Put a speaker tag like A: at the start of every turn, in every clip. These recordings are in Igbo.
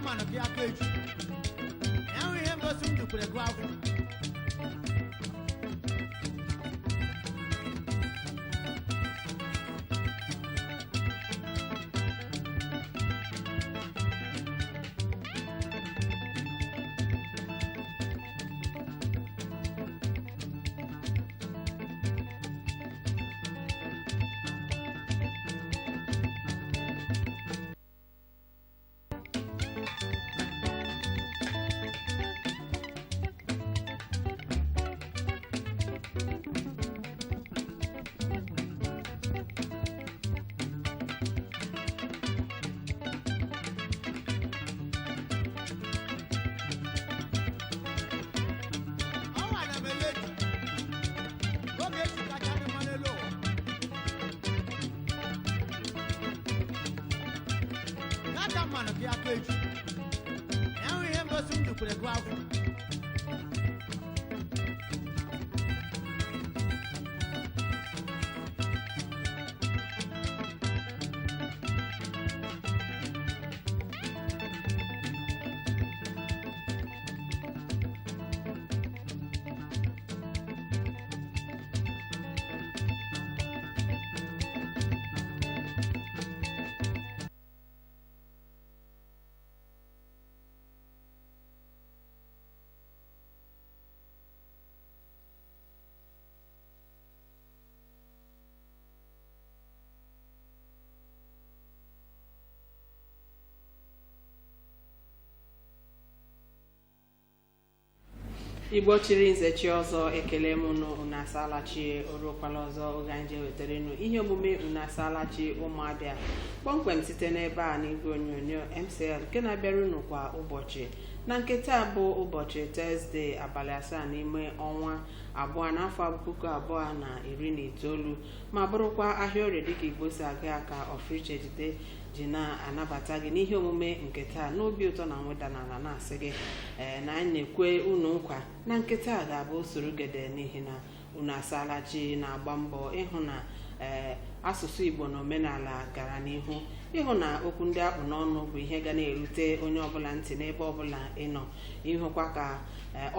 A: mano que a cage. And we have got some to put a graph. Man of your cage. And we have got some to put a graph.
B: Igbo chiri nze chi ọzọ ekele m unu asalachi oruokwala ọzọ oge anyị wetara unu ihe omume unu asalachi ụmụabịa kpọmkwem site n'ebe a n'igwe onyonyo MCL nke na-abịara unu kwa ụbọchị na nke taa bụ ụbọchị Tọzdee abalị 7 n'ime ọnwa abụọ n'afọ 2019 ma bụrụkwa ahịa orie dịka Igbo si aga ka ọfriche jide ji na-anabata gị n'ihe omume nke taa n'obi ụtọ na nweda n'ala na-asị gị na anyị na-ekwe unu nkwa na nke taa ga-abụ usoro gede n'ihi na unu asalachi na-agba mbọ ịhụ na asụsụ Igbo na omenala gara n'ihu ịhụ na okwu ndị akpụ n'ọnụ bụ ihe ga na-erute onye ọbụla ntị n'ebe ọbụla ịnọ ịhụkwa ka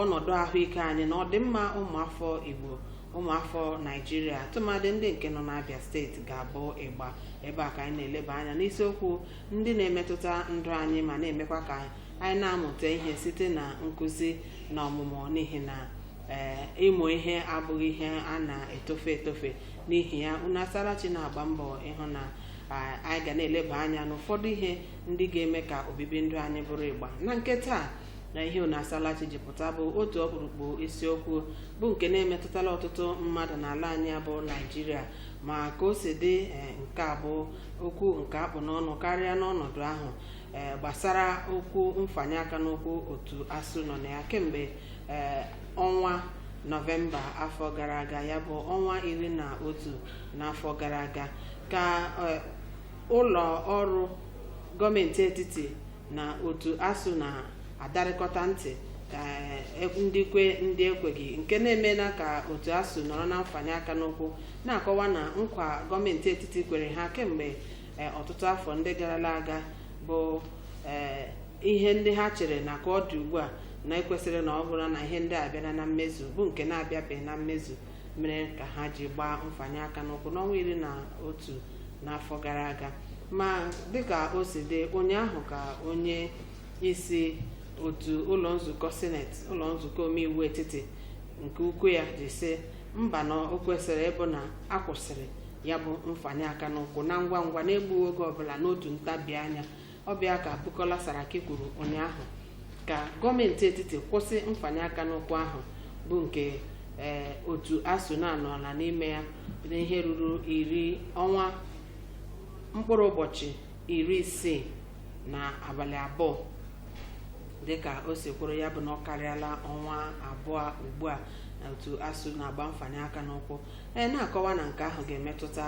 B: ọnọdụ ahụike anyị na ọdịmma ụmụafọ Igbo ụmụafọ Naijiria tụmadị ndị nke nọ n'Abia steeti ga-abụ ịgba ebe a ka anyị na-eleba anya n'isiokwu ndị na-emetụta ndụ anyị ma na-emekwa ka anyị na-amụta ihe site na nkụzi na ọmụmụ n'ihi na ịmụ ihe abụghị ihe a na-etofe etofe n'ihi ya unu asalachi na-agba mbọ ịhụ na anyị ga na-eleba anya n'ụfọdụ ihe ndị ga-eme ka obibi ndụ anyị bụrụ ịgba na nke taa na ihe unu asalachi jipụta bụ otu ọkpụrụkpụ isiokwu bụ nke na-emetụtala ọtụtụ mmadụ n'ala anyị bụ Naijiria ma ka o si dị nke a bụ okwu nke akpụ n'ọnụ karịa n'ọnọdụ ahụ gbasara okwu mfanye aka n'okwu otu ASUU nọ na ya kemgbe ọnwa Nọvemba afọ gara aga ya bụ ọnwa 11 n'afọ gara aga ka ụlọ ọrụ gọọmenti etiti na otu ASUU na-adarịkọta ntị ndị ekweghị nke na-emela ka otu ASUU nọrọ na mfanye aka n'okwu na-akọwa na nkwa gọọmenti etiti kwere ha kemgbe ọtụtụ afọ ndị garala aga bụ ihe ndị ha chere na ka ọ dị ugbu a na ekwesịrị na ọ bụrụ na ihe ndị a bịara na mmezu bụ nke na-abịabeghị na mmezu mere ka ha ji gbaa mfanye aka n'ụkwụ n'ọnwa 11 n'afọ gara aga ma dịka o si dị ụnyaahụ ka onye isi otu ụlọ nzukọ sineti ụlọ nzukọ omeiwu etiti nke ukwu ya ji sị mba na o kwesịrị ịbụ na akwụsịrị ya bụ mfanye aka n'ụkwụ na ngwa ngwa na-egbughị oge ọbụla n'otu ntabi anya ọbịa ka Bukola Saraki kwuru ụnyaahụ ka gọọmenti etiti kwụsị mfanye aka n'ụkwụ ahụ bụ nke otu ASUU na-anọla n'ime ya n'ihe ruru mkpụrụ ụbọchị 60 na abalị 2 dịka o si kwuru ya bụ na ọ karịala ọnwa 2 ugbu a otu ASUU na-agba mfanye aka n'ụkwụ na-akọwa na nke ahụ ga-emetụta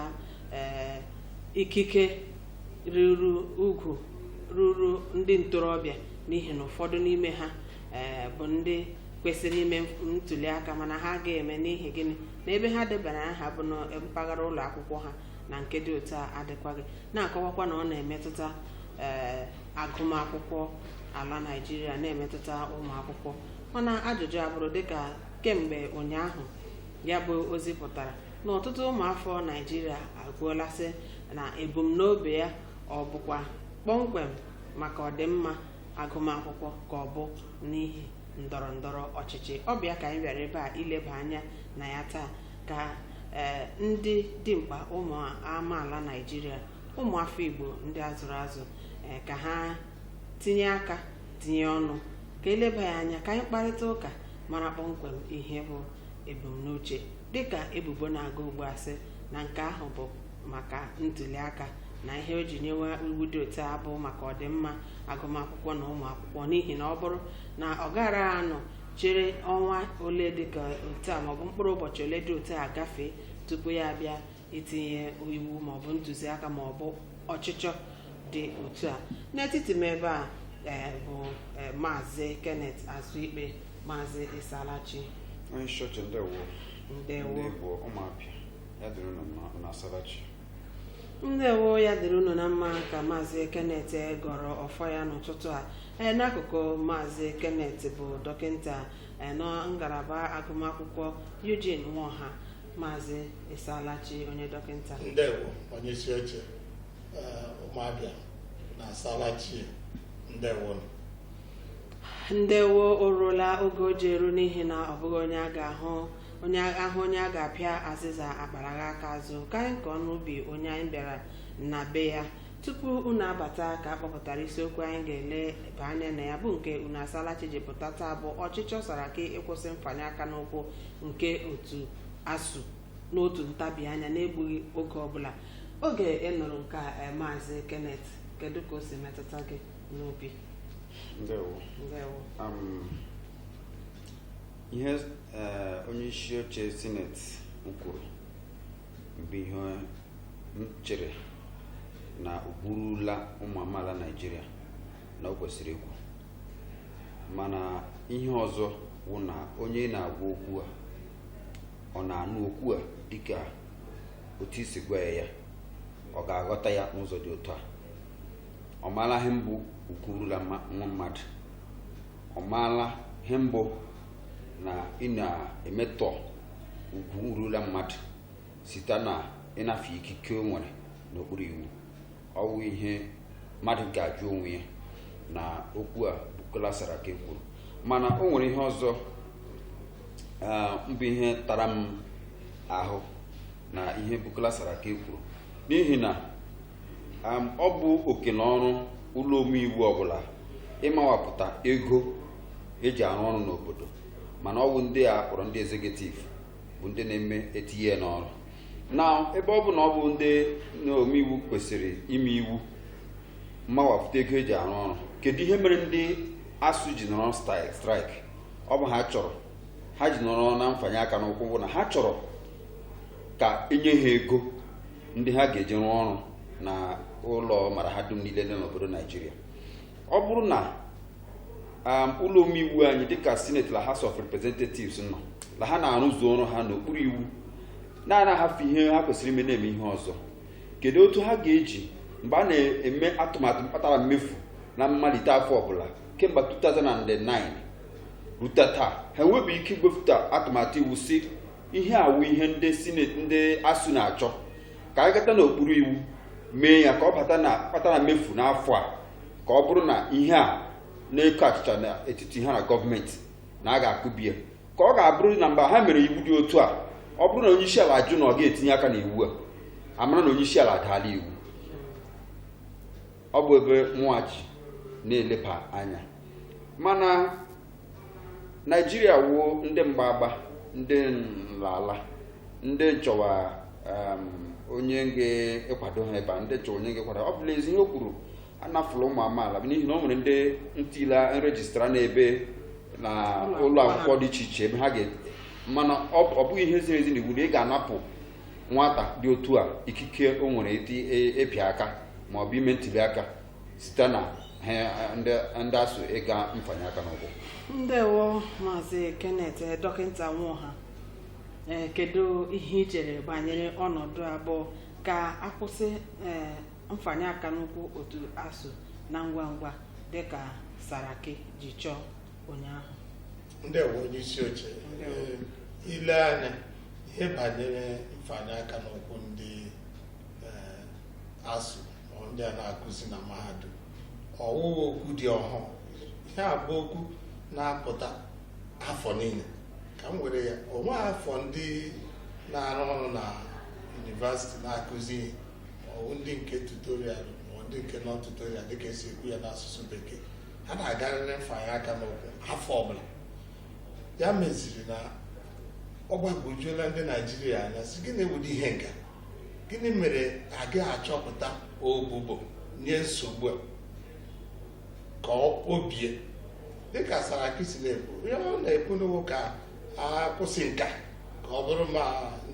B: ikike ruru ndị ntorobịa n'ihi na ụfọdụ n'ime ha bụ ndị kwesịrị ime ntuli aka mana ha ga-eme n'ihi gịnị na ebe ha debara aha bụ na mpaghara ụlọ akwụkwọ ha na nke dị otu a adịkwaghị na-akọwakwa na ọ na-emetụta agụmakwụkwọ ala Naịjirịa na-emetụta ụmụ akwụkwọ. Mana ajụjụ abụrụ dịka kemgbe ụnyaahụ ya bụ ozi pụtara na ọtụtụ ụmụafọ Naịjirịa agwụọlasị na ebumnobi ya ọ bụkwa kpọmkwem maka ọdịmma agụmakwụkwọ ka ọ bụ n'ihi ndọrọ ndọrọ ọchịchị. Ọ bịa ka anyị bịara ebe a ileba anya na ya taa ka ndị dimkpa ụmụ amaala Naịjirịa, ụmụafọ Igbo ndị azụrụ azụ ka ha tinye aka tinye ọnụ ka eleba ya anya ka anyị kparịta ụka mara kpọmkwem ihe bụ ebumnuche dịka ebubo na-aga ugbu a sị na nke ahụ bụ maka ntuli aka na ihe o ji nyewe iwu dị otu a bụ maka ọdịmma agụmakwụkwọ na ụmụ akwụkwọ, n'ihi na ọ bụrụ na ọ gara anọ chere ọnwa ole dịka otu a maọbụ mkpụrụ ụbọchị ole dị otu a gafee tupu ya abịa itinye iwu maọbụ ntụziaka maọbụ ọchịchọ dị otu a. N'etiti m ebe a bụ Maazị Kenneth Azụikpe. Maazị Isalachi.
C: Onye chọọchị ndewo.
B: Ndewo.
C: Ụmụapịa ya dịrị unu mma, unu asalachi.
B: Ndewo ya dịrị unu na mma ka Maazị Kenneth gọrọ ọfọ ya n'ụtụtụ a. N'akụkụ Maazị Kenneth bụ dọkịnta na ngalaba agụmakwụkwọ Eugene Nwoha. Maazị Isalachi onye dọkịnta.
D: Ndewo onye isi oche Ụmụabịa na Asalachi. Ndewo.
B: Ndewo o ruola oge o ji eru n'ihi na ọ bụghị onye a ga-apịa azịza akparaghị aka azụ ka anyị nke ọnụ ubi onye anyị bịara na be ya. Tupu unu abata ka akpọpụtara isiokwu anyị ga-eleba anya na ya bụ nke unu Asalachi ji pụta taa bụ ọchịchọ Saraki ịkwụsị mfanye aka n'ụkwụ nke otu ASUU n'otu ntabi anya na-egbughị oge ọbụla. Oge ịnụrụ nke Maazị Kenneth, kedu ka o si metụta gị n'obi?
C: Ndewo. Ihe onye isi oche sineti kwuru bụ ihe m chere na o burula ụmụ amaala Naịjirịa na o kwesịrị ikwu, mana ihe ọzọ bụ na onye na-agwa okwu a ọ na-anụ okwu a dịka otu isi gwa ya ọ ga-aghọta ya n'ụzọ dị otu a. Ọ maala ihe mbụ ukwurula nwa mmadụ, ọ maala ihe mbụ na ị na-emetọ ugwu rula mmadụ site na ịnafe ikike o nwere n'okpuru iwu. Ọ bụ ihe mmadụ ga-ajụ onwe ya na okwu a Bukola Saraki kwuru. Mana o nwere ihe ọzọ mbụ ihe tara m ahụ na ihe Bukola Saraki kwuru, n'ihi na ọ bụ oke na ọrụ ụlọ omeiwu ọbụla ịmawapụta ego eji arụ ọrụ n'obodo, mana ọ bụ ndị a kpọrọ ndị ezekutiv bụ ndị na-eme etinye n'ọrụ. Na ebe ọ bụ na ọ bụ ndị omeiwu kwesịrị ime iwu mmawapụta ego eji arụ ọrụ, kedu ihe mere ndị ASUU ji nọrọ straịk? Ọ bụ ha ji nọrọ na mfanye aka n'ụkwụ bụ na ha chọrọ ka enye ha ego ndị ha ga-eji rụọ ọrụ na ụlọ mara ha dum niile dị n'obodo Naịjirịa. Ọ bụrụ na ụlọ omeiwu anyị dịka Senate la House of Representatives nọ la ha na-arụzu ọrụ ha n'okpuru iwu na-ahafụ ihe ha kwesịrị ime na-eme ihe ọzọ, kedu otu ha ga-eji mgbe a na-eme atụmatụ mkpatara mmefu na mmalite afọ ọbụla kemgbe 2009 rute taa ha enweghị ike igwepụta atụmatụ iwu si ihe awụ ihe ndị Senate ndị ASUU na-achọ ka a gata n'okpuru iwu mee ya ka ọ bata na mkpatara mmefu n'afọ a, ka ọ bụrụ na ihe a na-eko achịcha n'etiti ha na gọọmenti na a ga-akụbi ya, ka ọ ga-abụrụ na mgbe ha mere iwu dị otu a, ọ bụrụ na onye isi ala ajụ na ọ ga-etinye aka n'iwu a, amara na onye isi ala adaala iwu. Ọ bụ ebe mụa ji na-eleba anya. Mana Naịjirịa wuo ndị mgbagba, ndị nlala, ndị nchọwa onye ga-ekwado ha ebe a, ndị chọrọ onye ga-ekwado. Ọ bụla ezi ihe o kwuru anafụla ụmụ amaala n'ihi na o nwere ndị ntila nrejistra n'ebe na ụlọ akwụkwọ dị iche iche ebe ha mana ọ bụghị ihe ziri ezi na iwu na ị ga-anapụ nwata dị otu a ikike o nwere ịpịa aka ma ọ bụ ime ntuli aka site na ndị ASUU ịga mfanye aka n'ụkwụ.
B: Ndewo Maazị Kenneth, dọkịnta Nwoha, kedu ihe i chere banyere ọnọdụ abụọ ka akwụsị mfanye aka n'ụkwụ otu ASUU na ngwa ngwa dịka Saraki ji chọọ ụnyaahụ.
D: Ndewo onye isi oche. Ile anya ihe banyere mfanye aka n'ụkwụ ndị ASUU ma ndị a na-akụzi na mahadum ọwụwa okwu dị ọhụụ. Ihe a bụ okwu na-apụta afọ niile. Ka m were ya, onwe afọ ndị na-arụ ọrụ na yunivasiti na-akụzi ihe ọwụ ndị nke tutorial ma ndị nke nọ tutorial dịka esi ekwu ya n'asụsụ bekee, ha na-agarịrị mfanye aka n'ụkwụ afọ ọbụla. Ya meziri na ọ gbagwojuola ndị Naijiria anya sị gịnị wụdị ihe nka, gịnị mere agaghị achọpụta ogbugbo nye nsogbu a ka o bie dịka Saraki si na-ekwu. Ihe ọ na-ekwu n'ụwa ka a kwụsị nka ka ọ bụrụ ma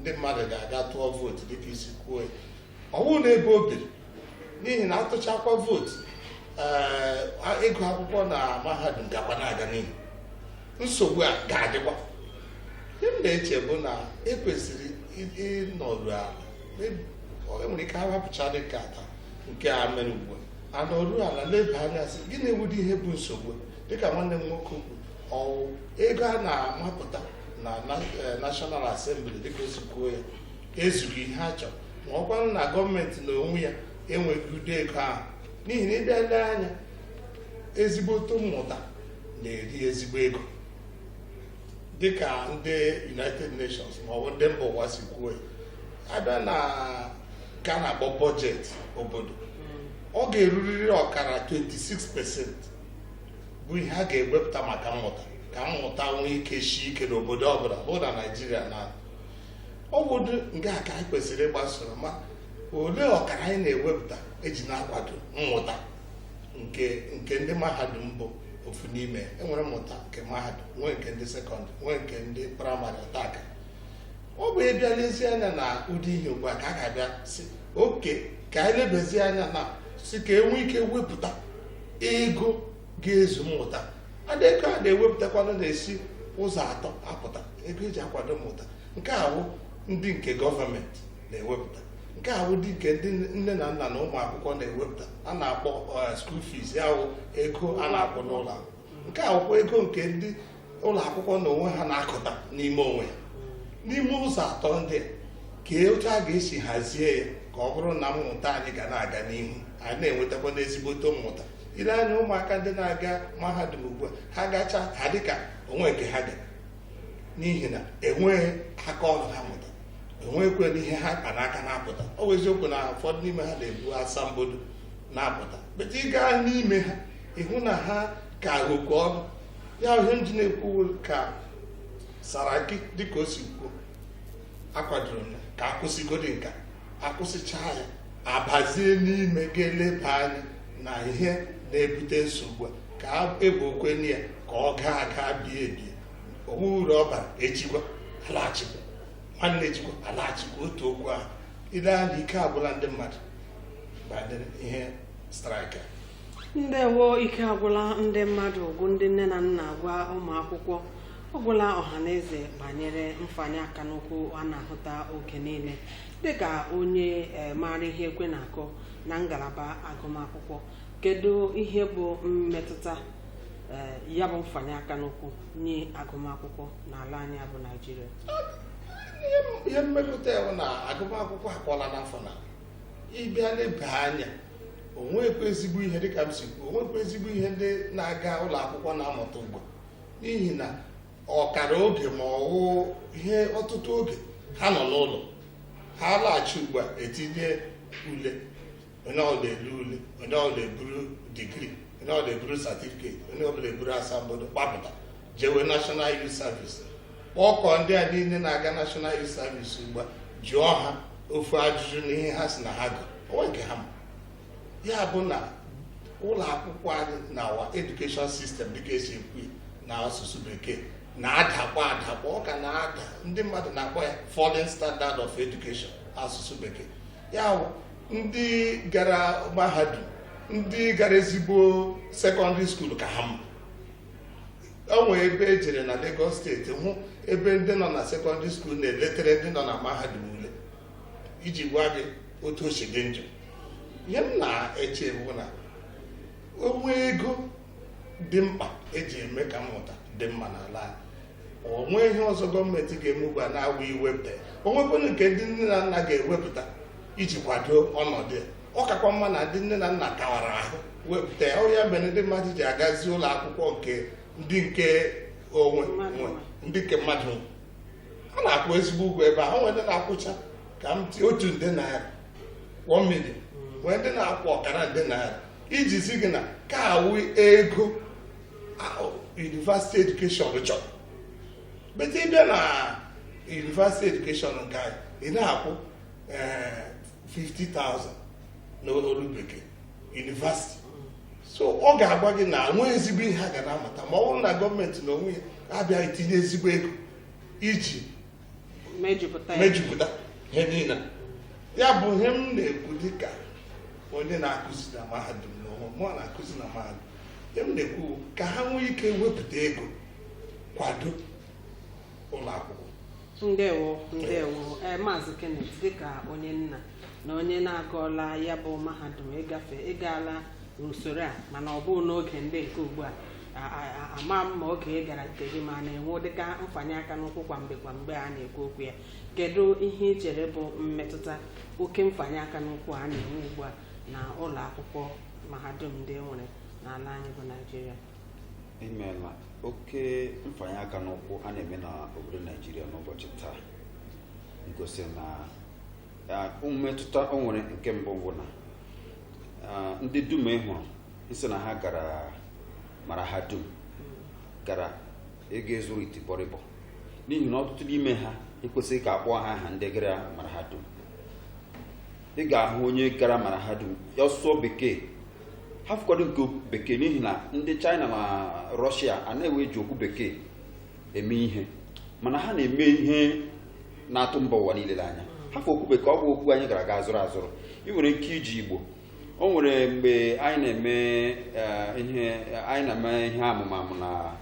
D: ndị mmadụ ga-aga tụọ vootu dịka isi kwuo ya. Ọwụ na ebe o biri, n'ihi na atụchakwa vootu ịgụ akwụkwọ na mahadum gakwa na-aga n'ihu, nsogbu a ga-adịkwa. Ihe m na-eche bụ na ekwesịrị ịnọrụ ala, enwere ike ahapụcha dịka ata nke a mere ugbu a, anọrụ ala leba anya sị gịnị ewudi ihe bụ nsogbu dịka nwanne m nwoke kwu ọwụ ego a na-amapụta na National Assembly dịka o si kwuo ya ezughị ihe a chọrọ, ma ọ kwanụ na gọọmenti na onwe ya enweghị udo ego ahụ. N'ihi na ịbịa lee anya, ezigboto mmụta na-eri ezigbo ego dịka ndị United Nations ma ọ bụ ndị mba ụwa si kwuo ya. Abịa na ka na-akpọ bọjetị obodo, ọ ga-erurịrị ọkara 26% bụ ihe a ga-ewepụta maka mmụta, ka mmụta nwee ike shi ike n'obodo ọbụla bụ na Naijiria. Na obodo nke a ka anyị kwesịrị ịgbasoro, ma olee ọkara anyị na-ewepụta eji na-akwado mmụta nke ndị mahadum bụ ofu n'ime. Enwere mmụta nke mahadum, nwee nke ndị sekọndịrị, nwee nke ndị praịmarị ọtaka. Ọ bụ ịbịa lezie anya na ụdị ihe ugbu a ka a ga-abịa si oke ka anyị lebezi anya na si ka enwee ike wepụta ego ga-ezu mmụta. Ada ego a na-ewepụtakwanụ na-esi ụzọ atọ apụta ego eji akwado mmụta. Nke ahụ ndị nke gọọmenti na-ewepụta, nke ahụ dị nke ndị nne na nna na ụmụ akwụkwọ na-ewepụta, a na-akpọ school fees, ya wụ ego a na-akwụ n'ụlọ akwụkwọ. Nke ahụkwa ego nke ndị ụlọ akwụkwọ na onwe ha na-akụta n'ime onwe ha. N'ime ụzọ atọ ndị ka otu a ga-esi hazie ya ka ọ bụrụ na mmụta anyị ga na-aga n'ihu, anyị na-enwetakwa n'ezigboto mmụta. Ile anya ụmụaka ndị na-aga mahadum ugbu a, ha gacha ha dịka onwe nke ha ga, n'ihi na enweghị aka ọrụ ha mụta, enweghịkwana ihe ha kpa n'aka na-apụta. Ọ bụ eziokwu na ụfọdụ n'ime ha na-ebu asambodo na-apụta, bete ịga n'ime ha ịhụ na ha ka ahụkwa ọrụ. Ya ihe ndị na-ekwu ka Saraki dịka o si kwuo, akwadoro ka akwụsịgodi nka, akwụsịchaa ya abazie n'ime ga-eleba anya na ihe na-ebute nsogbu a, ka egbokwenye ya ka ọ gaa aga bie ebie. Owu uru ọ bara echikwa alaghachikwa, nwanne echikwa alaghachikwa otu okwu ahụ. Ile anya ike agwụla ndị mmadụ banyere ihe straịkị.
B: Ndewo, ike agwụla ndị mmadụ bụ ndị nne na nna gwa ụmụ akwụkwọ, ọ gwụla ọha na eze banyere mfanye aka n'ụkwụ a na-ahụta oge niile. Dịka onye maara ihe ekwe na-akọ na ngalaba agụmakwụkwọ, kedu ihe bụ mmetụta ya bụ mfanye aka n'ụkwụ nye agụmakwụkwọ n'ala anyị bụ Naijiria?
D: Ihe mmepụta ya bụ na agụmakwụkwọ akwọla n'afọ na ịbịa leba anya, onwekwa ezigbo ihe dịka m si kwuo, onwekwa ezigbo ihe ndị na-aga ụlọ akwụkwọ na-amụta ugbu, n'ihi na ọkara oge ma ọwụ ihe ọtụtụ oge ha nọ n'ụlọ, ha laghachi ugbu a etinye ule, onye ọbụla elu ule, onye ọbụla eburu digrii, onye ọbụla eburu satifiketi, onye ọbụla eburu asambodo gbapụta jewe National Youth Service. Kpọkọ ndị a niile na-aga National Youth Service ugbu a, jụọ ha ofu ajụjụ na ihe ha si na ha gụrụ, onwe nke ha ma. Ya bụ na ụlọ akwụkwọ anyị na our education system dịka esi ekwu na asụsụ bekee na-adakwa ọ ka na-ada. Ndị mmadụ na-akpọ ya falling standard of education asụsụ bekee. Ya bụ ndị gara mahadum, ndị gara ezigbo sekọndịrị skuul ka ha mma. O nwere ebe ejere na Lagos steeti hụ ebe ndị nọ na sekọndịrị skuul na-eletere ndị nọ na mahadum ule, iji gwa gị otu o si dị njọ. Ihe m na-eche bụ na onwe ego dị mkpa eji eme ka mmụta dị mma n'ala anyị. Onwe ihe ọzọ gọọmenti ga-eme ugbu a na-awụ iwepụta, onwekwana nke ndị nne na nna ga-ewepụta iji kwado ọnọdụ ya. Ọ kakwa mma na ndị nne na nna kawara ahụ wepụta ya. Ọ ya mere ndị mmadụ ji agazi ụlọ akwụkwọ nke onwe ndị nke mmadụ. A na-akwụ ezigbo ụgwọ ebe ahụ. Nwere ndị na-akwụcha ka m tie otu nde naira 1 million, nwee ndị na-akwụ ọkara nde naira iji zi gị na ka awụ ego university education chọrọ. Bete ịbịa na university education nke anyị, ị na-akwụ 50,000 n'olu bekee university. So ọ ga-agwa gị na nwee ezigbo ihe ha ga na-amụta ma ọ bụrụ na gọọmenti na onwe ya abịa itinye ezigbo ego iji mejupụta ihe niile. Ya bụ ihe m na-ekwu dịka onye na-akụzi na mahadum n'onwe mụ na-akụzi na mahadum, ihe m na-ekwu ka ha nwee ike wepụta ego kwado ụlọ akwụkwọ.
B: Ndewo Maazị Kenneth, dịka onye nna na onye na-agụọla ya bụ mahadum ịgala usoro a, mana ọ bụ n'oge ndị nke ugbu a ama m ma oge ị gara nke gị ma na-enwe dịka mfanye aka n'ụkwụ kwa mgbe a na-ekwu okwu ya. Kedu ihe ị chere bụ mmetụta oke mfanye aka n'ụkwụ a na-enwe ugbu a na ụlọ akwụkwọ mahadum ndị nwere n'ala anyị bụ Naịjirịa?
C: Imeela oke mfanye aka n'ụkwụ a na-eme na obodo Naịjirịa n'ụbọchị taa ngosi na mmetụta o nwere. Nke mbụ bụ na ndị dum ị hụrụ isi na ha gara mahadum gara ego ezuru itibọrịbọ, n'ihi na ọtụtụ n'ime ha ekwesịghị ka akpọọ ha aha ndị gara mahadum. Ị ga-ahụ onye gara mahadum ya sụọ bekee, ha fụkwado nke bekee, n'ihi na ndị China na Russia anaghị eji okwu bekee eme ihe, mana ha na-eme ihe na-atụ mba ụwa niile anya. Ha fụ okwu bekee, ọ bụ okwu anyị gara aga azụrụ. Ị nwere ike iji Igbo. O nwere mgbe anyị na-eme ihe amụmamụ na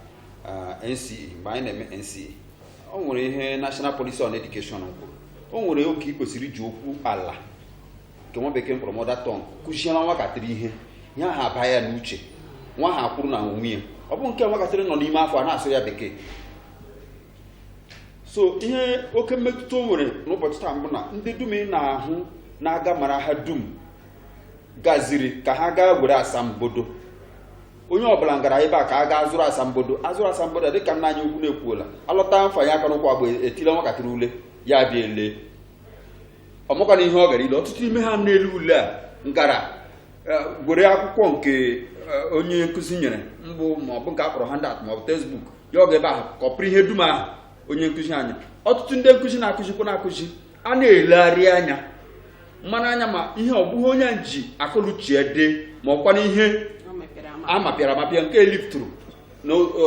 C: NCE. Mgbe anyị na-eme NCE, o nwere ihe National Policy on Education kwuru. O nwere oge ị kwesịrị iji okwu ala nke nwa bekee mkpọrọ mother tongue kụziere nwatakịrị ihe ya ha aba ya n'uche, nwa ha kwuru na onwe ya. Ọ bụ nke nwatakịrị nọ n'ime afọ a na-asụ ya bekee. So ihe oke mmetụta o nwere n'ụbọchị taa mbụ na ndị dum ị na-ahụ na-aga mahadum gaziri ka ha gaa were asambodo. Onye ọbụla gara ebe a ka a gaa azụrụ asambodo dịka nna anyị ukwu na-ekwuola, alọta mfanye aka n'ụkwụ agba etile nwatakịrị ule ya bịa ele ọmụkwa na ihe ọ gara ile. Ọtụtụ n'ime ha n'elu ule a ngara were akwụkwọ nke onye nkụzi nyere mbụ ma ọ bụ nke akpọrọ handout ma ọ bụ textbook ya ọ ga ebe ahụ kọpụrụ ihe dum ahụ onye nkụzi anyị. Ọtụtụ ndị nkụzi na-akụzi a na-elegharị anya mmanụ anya ma ihe ọ bụghị onye nji akọluchie dị ma ọkwa na ihe amapịara amapịa nke lifturu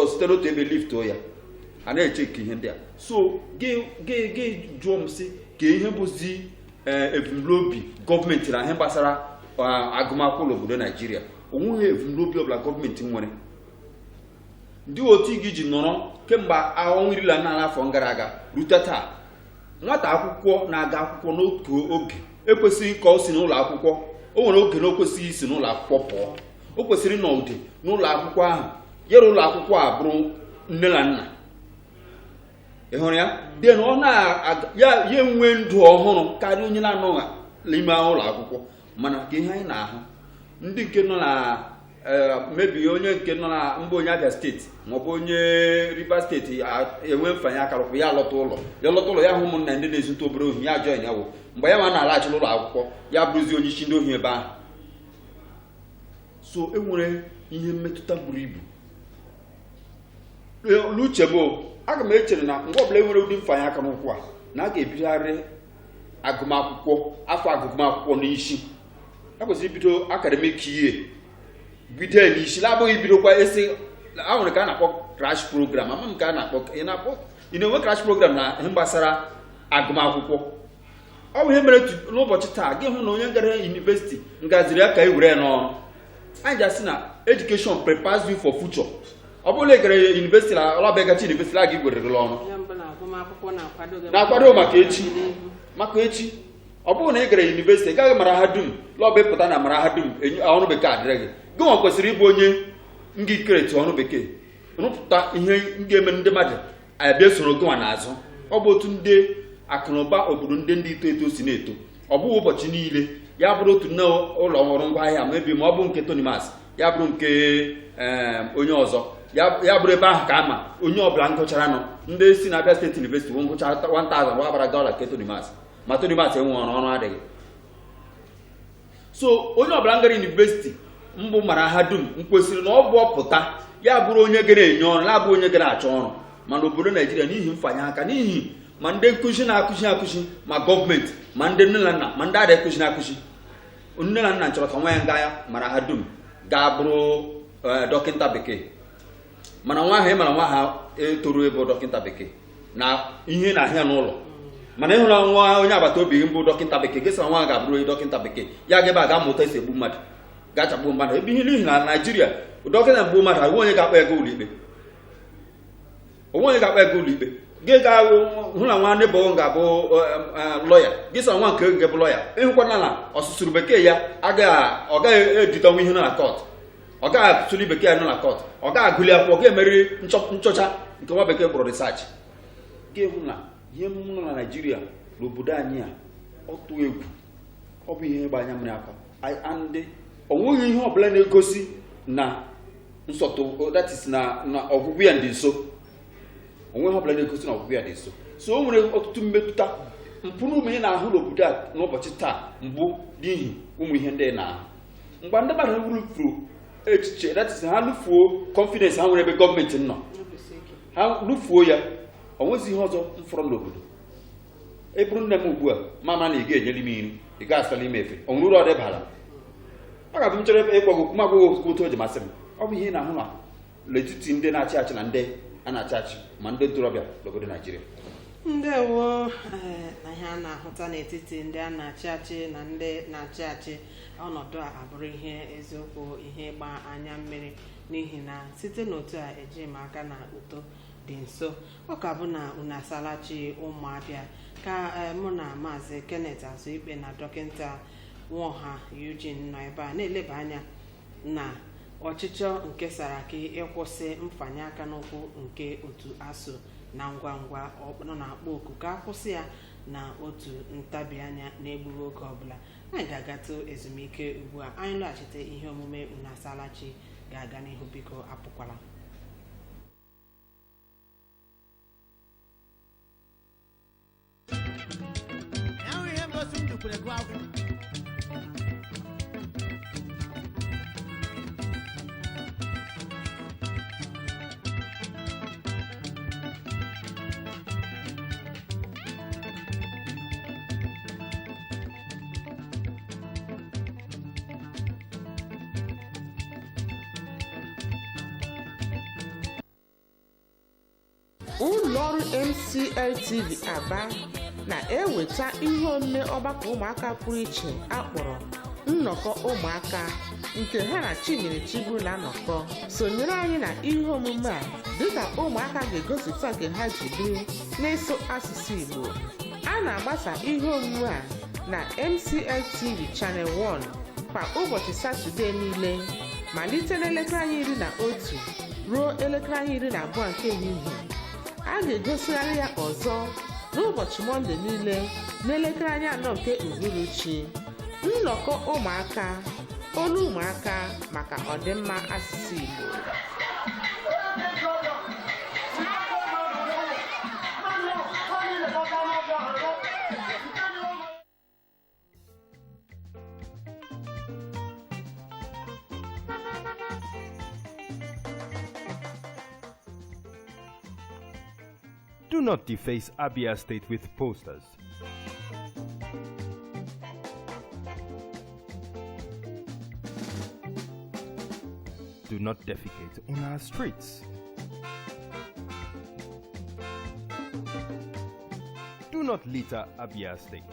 C: site n'otu ebe liftuo ya, a na-eche ka ihe ndị a. So gị jụọ m sị ka ihe bụzi ebumnobi gọọmenti na ihe gbasara agụmakwụkwọ n'obodo Naịjirịa. Onweghị ebumnobi ọbụla gọọmenti nwere. Ndị otu gị ji nọrọ kemgbe ọnwa 14 afọ gara aga rute taa. Nwata akwụkwọ na-aga akwụkwọ n'otu oge ekwesịghị ka ọ si n'ụlọ akwụkwọ. O nwere oge na o kwesịghị isi n'ụlọ akwụkwọ pụọ. O kwesịrị nọ ụdị n'ụlọ akwụkwọ ahụ, yere ụlọ akwụkwọ a bụrụ nne na nna. Ị hụrụ ya? Den ọ ya enwe ndụ ọhụrụ karịa onye na-anọ n'ime ụlọ akwụkwọ. Mana ka ihe anyị na-ahụ ndị nke nọ na mebi onye nke nọ na mba onye Abia steeti maọbụ onye Rivers steeti enwe mfanye aka rụkwụ ya lọta ụlọ ya hụ ụmụnna ndị na-ezute obere ohi ya join ya wụ mgbe ya ma na-alaghachi n'ụlọ akwụkwọ ya bụrụzi onye isi ndị ohi ebe ahụ. So enwere ihe mmetụta buru ibu n'uche m. Aga m echere na mgbe ọbụla enwere ụdị mfanye aka n'ụkwụ a na a ga-ebigharị agụmakwụkwọ afọ agụmakwụkwọ n'isi. A kwesịrị ibido academic year bido n'isi, na-abụghị ibidokwa esi ahụrụ ka a na-akpọ crash program. Ama m ka a na-akpọ ị na-enwe crash program na ihe gbasara agụmakwụkwọ. Ọ bụ ihe mere n'ụbọchị taa gị hụ na onye gara university ngaziri ya ka e were n'ọrụ. Anyị ji asị na education prepares you for future. Ọ bụrụ na ị gara university na Ọlabegachi university a gị were gị ọrụ na-akwado maka echi. Ọ bụrụ na ị gara university ị gaghị mahadum lọba pụta na mahadum ọrụ bekee adịrị gị. Gị nwa kwesịrị ịbụ onye ngị kreti ọrụ bekee rụpụta ihe ga-eme ndị mmadụ abịa soro gị nwa n'azụ. Ọ bụ otu ndị akụnụba obodo ndị ito eto si na-eto. Ọ bụghị ụbọchị niile ya bụrụ otu nne ụlọ ọrụ ngwaahịa mebi ma ọ bụ nke Tony Mas ya bụrụ nke onye ọzọ ya bụrụ ebe ahụ ka ama onye ọbụla ngụchara nọ ndị si na Abia State University bụ ngụcha 1000 gbara dọla nke Tony Mas ma Tony Mas enwe ọrụ adịghị. So onye ọbụla ngara university mbụ mara ha dum mkwesịrị na ọ bụ ọpụta ya bụrụ onye gara enye ọrụ na-abụ onye gara achọ ọrụ. Mana obodo Naijiria n'ihi mfanye aka n'ihi ma ndị nkụzi na-akụzi ma gọọmenti ma ndị nne na nna ma ndị ada ekụzi na-akụzi. Nne na nna chọrọ ka nwa ya nga ya mara ha dum ga-abụrụ dọkịta bekee, mana nwa ahụ mara nwa ha etoro ebe dọkịta bekee na ihe na-ahịa n'ụlọ. Mana ịhụra nwa onye agbata obi mbụ dọkịta bekee gesara nwa ga-abụrụ dọkịta bekee ya ga ebe a ga-amụta esi egbu mmadụ ga-achagbu mmadụ ebe ihe n'ihi na Naijiria dọkịta mgbu mmadụ ahụ onye ga-akpa ego ụlọikpe gị ga-hụ na nwa ndị bụ ga-abụ lọya gị sara nwa nke ga bụ lọya ịhụkwana na ọsụsụrụ bekee ya ọ gaghị editonwu ihe nọ na kọt, ọ gaghị atụli bekee ya nọ na kọt, ọ gaghị agụli akwụkwọ, ọ ga-emeri nchọcha nke nwa bekee kpọrọ research. Ga-ehụ na ihe nọ na Naijiria n'obodo anyị a ọtụ egwu ọ bụ ihe ịgba anya mmiri akwa and o nweghị ihe ọbụla na-egosi na nsọtụ that is na ọgwụgwụ ya dị nso. Onwe ọbụla na-egosi na ọgwụgwụ ya dị nso. So o nwere ọtụtụ mmetụta mpụrụ ihe na-ahụ n'obodo a n'ụbọchị taa mbụ n'ihi ụmụ ihe ndị na-ahụ. Mgbe ndị mmadụ lụfuo echiche that is ha lụfuo confidence ha nwere ebe gọọmenti nọ ha lụfuo ya o nwezi ihe ọzọ mfọrọ n'obodo. Eburu nne m ugbu a mama na ị ga-enyere m iri ị ga-asala ime efe ọ nwere ụlọ ọdịbara ọ ga-abụ m chọrọ ịkpọgụ ma agwụghị otu o ji masị m. Ọ bụ ihe na-ahụ na n'etiti ndị na-achị achị na ndị a na-achị achị ma ndị ntorobịa n'obodo Naijiria.
B: Ndewo na ihe a na-ahụta n'etiti ndị a na-achị achị na ndị na-achị achị ọnọdụ a abụrụ ihe eziokwu ihe ịgba anya mmiri n'ihi na site n'otu a eji m aka na uto dị nso. Ọ ka bụ na unu asalachi Ụmụabịa ka mụ na Maazị Kenneth Azụikpe na Dọkịta Nwaọha Eugene nọ ebe a na-eleba anya na ọchịchọ nke Saraki ịkwụsị mfanye aka n'ụkwụ nke otu ASUU na ngwa ngwa nọ na-akpọ oku ka akwụsị ya na otu ntabi anya na-egbughị oge ọbụla. Anyị ga-agatụ ezumike ugbu a. Anyị lọghachite ihe omume unu asalachi ga-aga n'ihu, biko apụkwala.
E: Ụlọọrụ MCL TV Aba na-eweta ihe omume ọgbakọ ụmụaka pụrụ iche akpọrọ nnọkọ ụmụaka nke ha na Chinyere Chigbu na-anọkọ. Sonyere anyị na ihe omume a dịka ụmụaka ga-egosipụta nke ha ji biri n'ịsụ asụsụ Igbo. A na-agbasa ihe omume a na MCL TV Channel 1 kwa ụbọchị Satọde niile malite n'elekere anyị 11 ruo elekere anyị 12 nke ehihie. A ga-egosigharị ya ọzọ n'ụbọchị Mọnde niile n'elekere anyị 4 nke uhuruchi. Nnọkọ ụmụaka, olu ụmụaka maka ọdịmma asụsụ Igbo.
F: Do not deface Abia State with posters. Do not defecate on our streets. Do not litter Abia State.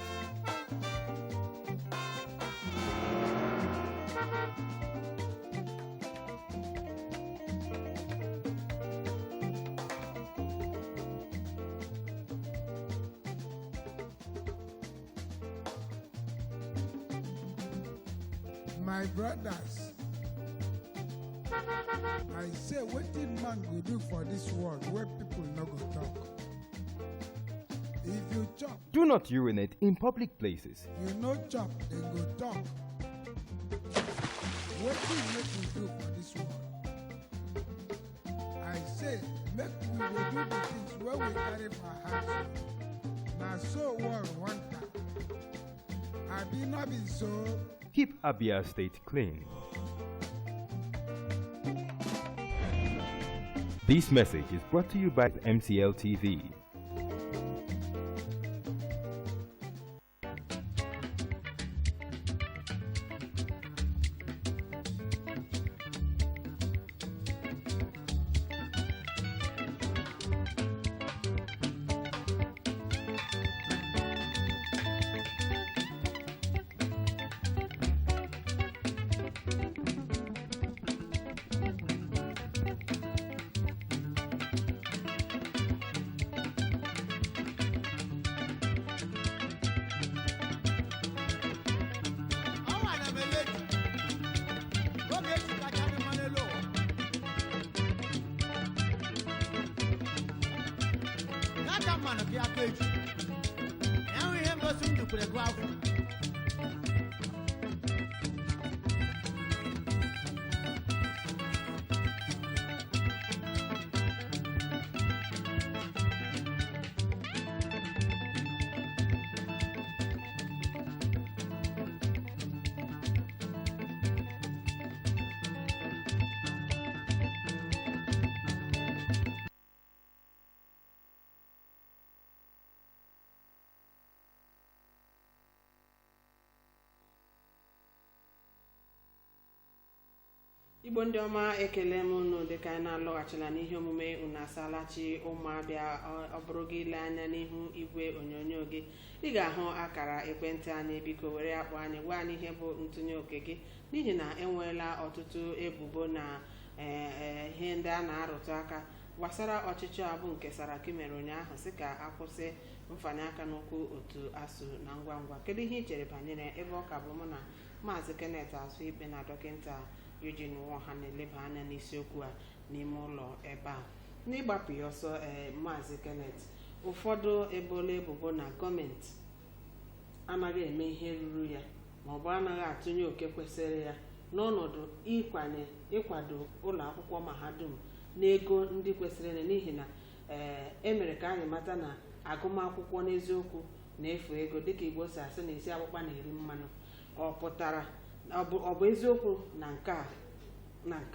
G: My brothers, I say wetin man go do for this world where people no go talk. If you chop,
F: Do not urinate in public places.
G: you no chop, they go talk. Wetin make we do for this world? I say make we dey do the things wey we carry for heart. Na so world want am. Abi no be so?
F: Keep Abia State clean. This message is brought to you by MCL TV.
A: Ọnwa na meleti. Oge echi kacha dị mma n'elu ụwa. N'aka mmanụ gị aka echi. Enwe ihe ngosi m dukwere gụ afọ.
B: Igbo ndị ọma, ekele m unu dịka anyị na-alọghachila n'ihe omume unu asalachi ụmụabịa. Ọ bụrụ gị ile anya n'ihu igwe onyonyo gị, ị ga-ahụ akara ekwentị anyị. Biko were akpọ anyị gwa anyị ihe bụ ntụnye oke gị, n'ihi na enweela ọtụtụ ebubo na ihe ndị a na-arụtụ aka gbasara ọchịchị abụ nke Saraki mere ụnyaahụ sị ka akwụsị mfanye aka n'ụkwụ otu ASUU na ngwa ngwa. Kedu ihe i chere banyere ebe ọ ka bụ mụ na Maazị Kenneth Asuikpe na Dọkịta Eugene Nwoha na-eleba anya n'isiokwu a n'ime ụlọ ebe a? N'ịgbapụ ya ọsọ, Maazị Kenneth, ụfọdụ ebola ebubo na gọọmenti anaghị eme ihe ruru ya maọbụ anaghị atụnye oke kwesịrị ya n'ọnọdụ ịkwado ụlọ akwụkwọ mahadum n'ego ndị kwesịrị, n'ihi na emere ka anyị mata na agụmakwụkwọ n'eziokwu na-efu ego dịka Igbo si asị na isi akpụkpa na-eri mmanụ. Ọ pụtara ọ bụ eziokwu na nke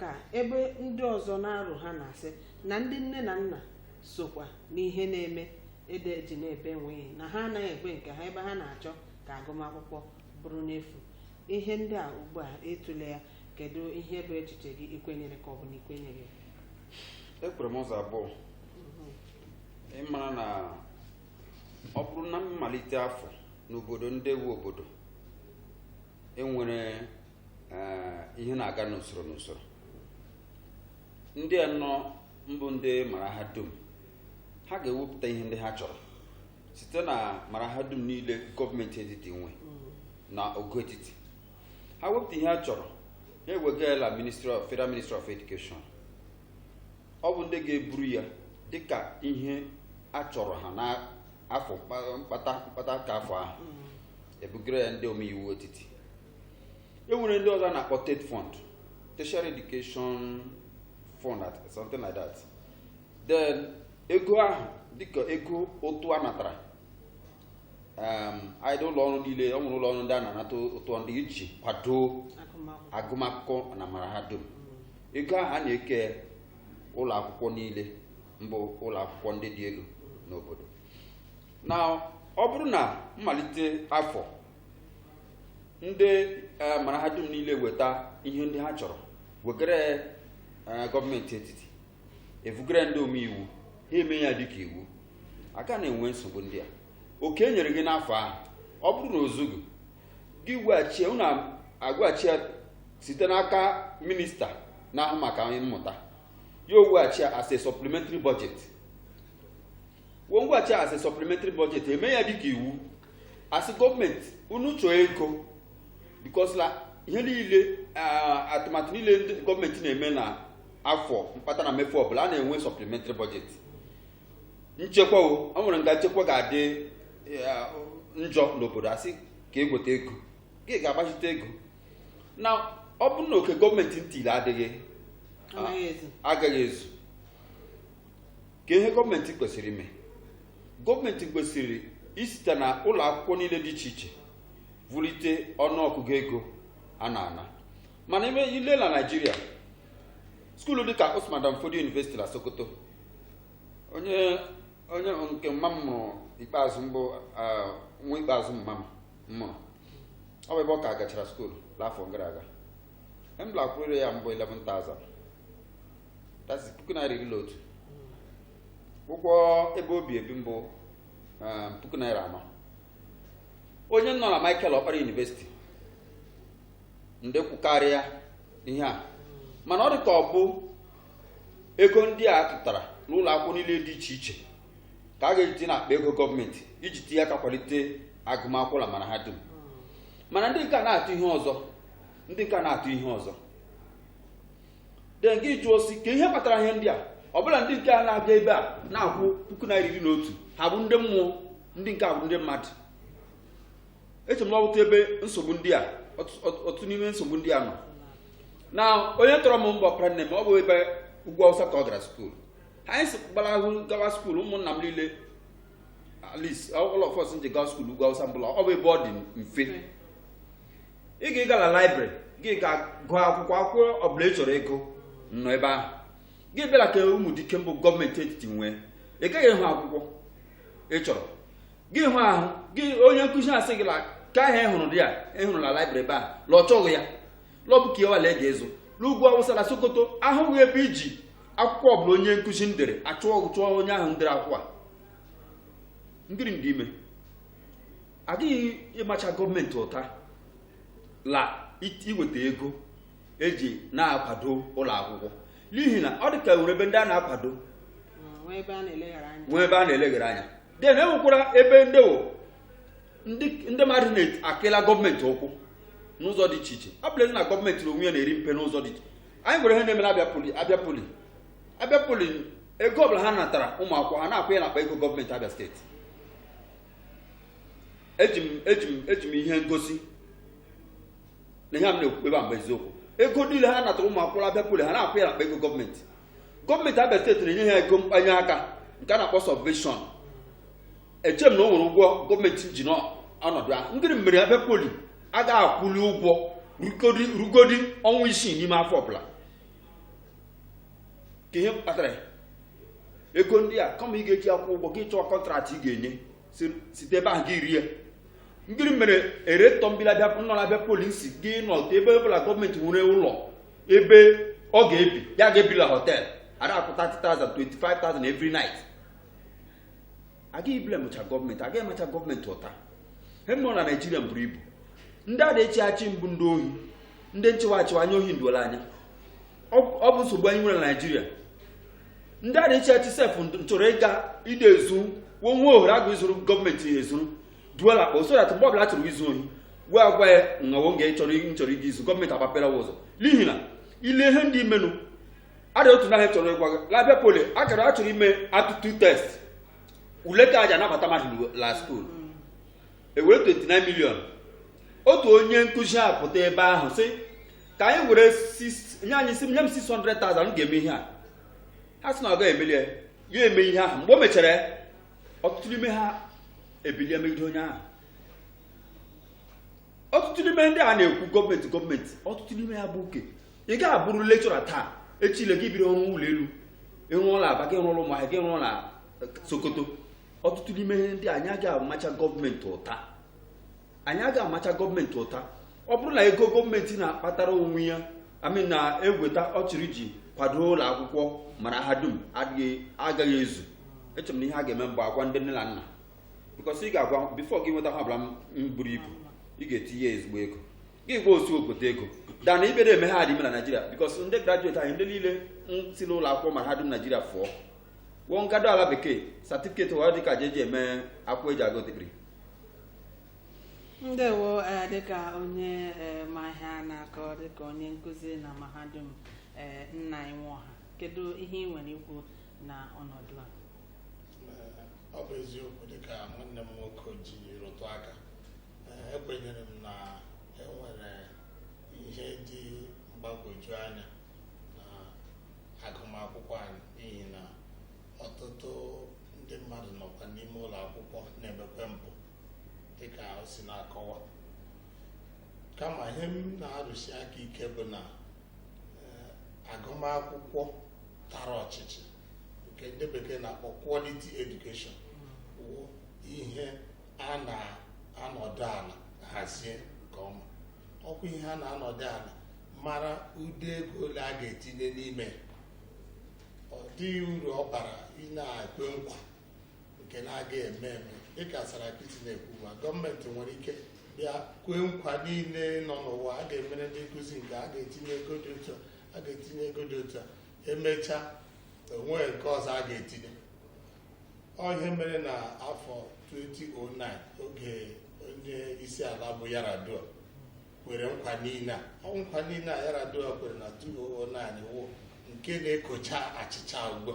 B: a ebe ndị ọzọ na-arụ ha na-asị na ndị nne na nna sokwa n'ihe na-eme eji na-ebe enweghị na ha anaghị ekwe nke ha ebe ha na-achọ ka agụmakwụkwọ bụrụ n'efu. Ihe ndị a ugbu a etule ya, kedu ihe bụ echiche gị? Ikwenyere ka ọ bụ na ikwenyeghị?
C: Ekwere m ụzọ abụọ. Ịmara na ọ bụrụ na mmalite afọ n'obodo ndị ewu obodo enwere ihe na-aga n'usoro ndị anọ mbụ ndị mahadum ha ga-ewepụta ihe ndị ha chọrọ site na mahadum niile gọọmenti etiti nwe na ogo etiti. Ha wepụta ihe ha chọrọ, ha ewegala Federal Ministry of Education. Ọ bụ ndị ga-eburu ya dịka ihe a chọrọ ha n'afọ mkpata ka afọ ahụ, ebugara ya ndị omeiwu etiti. Enwere ndị ọzọ na-akpọ TED Fund, Tertiary Education Fund, something like that. Then ego ahụ dịka ego ụtụ a natara anyị ụlọ ọrụ niile, ọ nwere ụlọ ọrụ ndị a na-anata ụtụ ndị iji kwado agụmakwụkwọ na mahadum. Ego ahụ a na-eke ụlọ akwụkwọ niile mbụ ụlọ akwụkwọ ndị dị elu n'obodo. Na ọ bụrụ na mmalite afọ ndị mahadum niile weta ihe ndị ha chọrọ, wegara gọọmenti etiti, evugara ndị omeiwu, ha eme ya dịka iwu, aka na-enwe nsogbu ndị a. Oke e nyere gị n'afọ ahụ, ọ bụrụ na ozugu gị weghachie, unu agwaghachi ya site n'aka minista na-ahụ maka mmụta, ya oweghachi as a supplementary budget. Wongwachi as a supplementary budget, eme ya dịka iwu. As gọọmenti unu chọọ ego, because ihe niile atụmatụ niile ndị gọọmenti na-eme na afọ mkpata na mmefu ọbụla a na-enwe supplementary budget. Nchekwa o nwere nga nchekwa ga-adị njọ n'obodo asị ka egote ego gị ga-agbachite ego na ọ bụrụ na oke gọọmenti ntili adịghị agaghị ezu. Ka ihe gọọmenti kwesịrị ime, gọọmenti kwesịrị isite na ụlọ akwụkwọ niile dị iche iche vulite ọnụọgụgụ ego a na-ana. Mana ime ile na Naịjirịa, skuulu dịka Usman Dan Fodio University na Sokoto, onye nke mma m mụrụ ikpeazụ mbụ nwa ikpeazụ mma m mụrụ, ọ bụ ebe ọ ka gachara skuulu n'afọ gara aga. M lakwụrụ ya mbụ 11,000, that's $1,000. Ụgwọ ebe obi ebi mbụ $4,000. Onye nọ na Michael Okpara University ndekwukarịa ihe a, mana ọ dị ka ọ bụ ego ndị a tụtara n'ụlọ akwụkwọ niile dị iche iche ka a ga-eji na-akpa ego gọọmenti iji tinye aka kwalite agụmakwụkwọ na mahadum. Mana ndị nke a na-atụ ihe ọzọ de nke ịjụ osi ka ihe kpatara ihe ndị a. Ọ bụla ndị nke a na-abịa ebe a na-akwụ $11,000 ha bụ ndị mmụọ, ndị nke a bụ ndị mmadụ. Eche m n'ọbụta ebe nsogbu ndị a, otu n'ime nsogbu ndị a nọ na onye tọrọ m mbọ prenne m, ọ bụ ebe Ugwu Awụsa ka ọ gara skuulu. Anyị si gbara ahụ gawa skuulu, ụmụnna m niile at least all of us nje gawa skuulu Ugwu Awụsa mbụla, ọ bụ ebe ọ dị mfe. Ị ga-ịga na library gị ga-agụ akwụkwọ ọbụla ị chọrọ ego nọ ebe ahụ. Gị bịara ka ụmụ dike mbụ gọọmenti etiti nwee, ị gaghị ịhụ akwụkwọ ị chọrọ, gị hụ ahụ gị onye nkụzi asị gị ka ahụ ịhụrụ dị ya ịhụrụ na library ebe a la ọ chọghị ya lọbụ ka ịwala ga-ezo. N'Ugwu Awụsa na Sokoto ahụghị ebe iji akwụkwọ ọbụla onye nkụzi ndere chụọ onye ahụ ndere akwụkwọ a. Ngịrị ndị ime adịghị ịmacha gọọmenti ụta la iweta ego eji na-akwado ụlọ akwụkwọ, n'ihi na ọ dị ka nwere ebe ndị a na-akwado nwee ebe a na-eleghara anya dị na enwekwara ebe ndị mmadụ na-akịla gọọmenti ụkwụ n'ụzọ dị iche iche. Ọ bụla na gọọmenti na onwe ya na-eri mpe n'ụzọ dị iche. Anyị nwere ihe na-eme na Abịa Poli ego ọbụla ha natara ụmụ akwụkwọ ha na-akwụ ya n'akpa ego gọọmenti Abịa steeti. Eji m ihe ngosi na ihe m na-ekwu ebe a mgbe eziokwu. Ego niile ha natara ụmụ akwụkwọ Abịa Poli ha na-akwụ ya n'akpa ego gọọmenti. Gọọmenti Abịa steeti na-enye ha ego mkpanye aka nke a na-akpọ subvention. Eche m na o nwere ụgwọ gọọmenti ji n'ọnọdụ ahụ. Ngịrị mere Abịa Poli agaghị akwụli ụgwọ rugodi ọnwa 6 n'ime afọ ọbụla. Ka ihe kpatara ego ndị a kama ị ga-eji akwụ ụgwọ gị chọọ kọntraktị ị ga-enye site ebe ahụ gị rie. Ngịrị mere eretọ mbili nọ na Abịa Poli si gị nọ ebe ọbụla gọọmenti nwere ụlọ ebe ọ ga-ebi ya ga-ebila họtel ara akwụ 30,000 25,000 every night. Agaghị ibile macha gọọmenti, agaghị macha gọọmenti ụta. He nọ na Naịjirịa buru ibu. Ndị a na-echi achị mbụ ndị ohi, ndị nchịwa anya ohi nduola anya. Ọ bụ nsogbu anyị nwere na Naịjirịa. Ndị a na-echi achị sefụ chọrọ ịga ide ezu nwe ohere agụ izuru gọọmenti ezuru duola akpa so that mgbe ọbụla chọrọ izu ohi gwa agwa ya nwa nge nchọrọ ịga izu gọọmenti agbapere ụzọ. N'ihi na ile ihe ndị imenụ adị otu n'ahịa chọrọ ịgwa gị Abịa Poli achọrọ ime aptitude test ule ka aja anabata mmadụ la skuul ewere 29 million. Otu onye nkụzi a pụta ebe ahụ sị ka anyị were nye m 600,000 m ga-eme ihe a. Ha sị na ọ gaghị emeli ya eme ihe ahụ. Mgbe o mechara ọtụtụ n'ime ha ebilie megide onye ahụ. Ọtụtụ n'ime ndị a na-ekwu gọọmenti ọtụtụ n'ime ha bụ uke. Ị ga-abụrụ lekchọra taa echile gị biri ọrụ ụlọ elu ịrụọ na Aba gị rụọ ụmụahịa gị rụọ na Sokoto. Ọtụtụ n'ime ndị anyị agaghị amacha gọọmenti ụta. Ọ bụrụ na ego gọọmenti na-akpatara onwe ya na-eweta ọchịrị ji kwado ụlọ akwụkwọ mana ha dum agaghị ezu. Eche m na ihe a ga-eme mbụ agwa ndị nne na nna, bikọs ị ga-agwa bifọ gị nweta ha ọbụla m buru ibu ị ga-etinye ezigbo ego gị gwa osu obodo ego dana ibere eme ha dị ime na Naịjirịa. Bikọs ndị grajueti anyị ndị niile si n'ụlọ akwụkwọ mara ha dum Naịjirịa fụọ wụọ ngado ala bekee satifiketi wa dị ka jeji eme akwụkwọ eji agụ digrii.
B: Ndewo dịka onye ma ihe a dịka onye nkụzi na mahadum nna Nwaọha, kedu ihe ị nwere ikwu na ọnọdụ a?
D: Ọ bụ eziokwu dịka nwanne m nwoke ji rụtụ aka, ekwenyere m na enwere ihe dị mgbagwoju anya na agụmakwụkwọ anyị, n'ihi na ọtụtụ ndị mmadụ nọkwa n'ime ụlọ akwụkwọ na-emekwe mpụ dịka o si na-akọwa. Kama ihe m na-arụsi aka ike bụ na agụmakwụkwọ tara ọchịchị nke ndị bekee na-akpọ quality education wụ ihe a na-anọdụ ala hazie nke ọma. Ọkwa ihe a na-anọdụ ala mara ụdị ego ole a ga-etinye n'ime, ọ dịghị uru ọ bara ị na-ekwe nkwa nke na-aga eme dịka Sarakiti na-ekwu. Ma gọọmenti nwere ike bịa kwee nkwa niile nọ n'ụwa a ga-emere ndị nkụzi, nke a ga-etinye ego dị otu a ga-etinye ego dị otu a, emechaa onwe nke ọzọ a ga-etinye. Ọ ihe mere na afọ 2009 oge onye isi ala bụ Yar'Adua kwere nkwa niile a. Nkwa niile a Yar'Adua kwere na 2009 wụ nke na-ekocha achịcha ugbo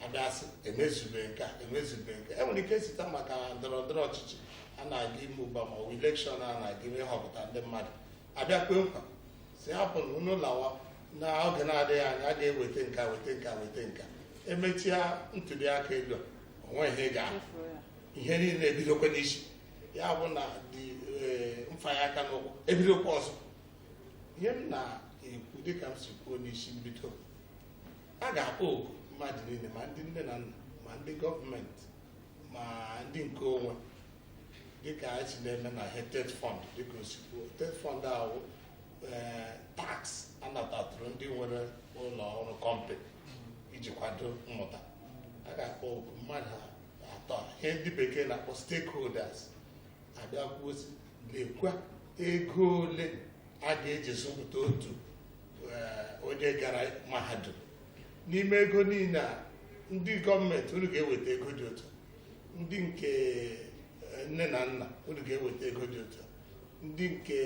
D: abịasị emezube nke emezube nke. Enwere ike site maka ndọrọndọrọ ọchịchị a na-aga ime ụba ma ọ bụ elekshọn a na-aga ime ịhọpụta ndị mmadụ, abịa kwe nkwa si hapụ n'ụlọwa na oge na-adịghị anya a ga-eweta nka weta nka weta nka, emechia ntuli aka elu onwe ihe ga-ahụ, ihe niile ebidokwa n'isi. Ya bụ na dị mfanye aka n'ụkwụ ebidokwa ọzọ. Ihe m na-ekwu dịka m si kwuo n'isi mbido, a ga-akpọ oku mmadụ niile, ma ndị nne na nna, ma ndị gọọmenti, ma ndị nke onwe, dịka anyị si na-eme na Heritage Fund. Dịka osikwu Heritage Fund ahụ tax anatatụrụ ndị nwere ụlọ ọrụ kọmpanị iji kwado mmụta. A ga-akpọ oku mmadụ atọ, ihe ndị bekee na-akpọ stakeholders, abịa kwuozi lekwa ego ole a ga-eji zụpụta otu onye gara mahadum. N'ime ego niile a, ndị gọọmenti unu ga-eweta ego dị otu, ndị nke nne na nna unu ga-eweta ego dị otu, ndị nke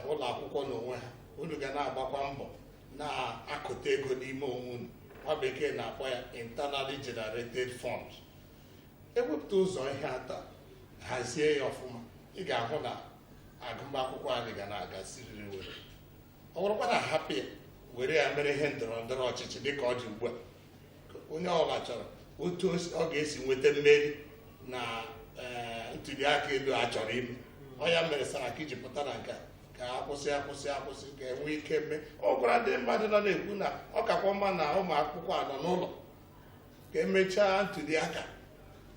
D: ụlọ akwụkwọ n'onwe ha unu ga na-agbakwa mbọ na-akụta ego n'ime onwe unu. Nwa bekee na-akpọ ya internally generated fund. Ewepụta ụzọ ihe atọ, hazie ya ọfụma, ị ga-ahụ na agụmakwụkwọ anyị ga na-aga siriri were. Ọ bụrụkwa na hapụ ya were ya mere ihe ndọrọ ndọrọ ọchịchị dịka ọ dị ugbu a, onye ọbụla chọrọ otu ọ ga-esi nweta mmeri na ntuli aka elu a chọrọ ime. Ọ ya mere Saraki ji pụta na nke ka akwụsị ka enwee ike mee. Ọ gwara ndị mmadụ nọ na-ekwu na ọ kakwa mma na ụmụ akwụkwọ a nọ n'ụlọ ka emechaa ntuli aka,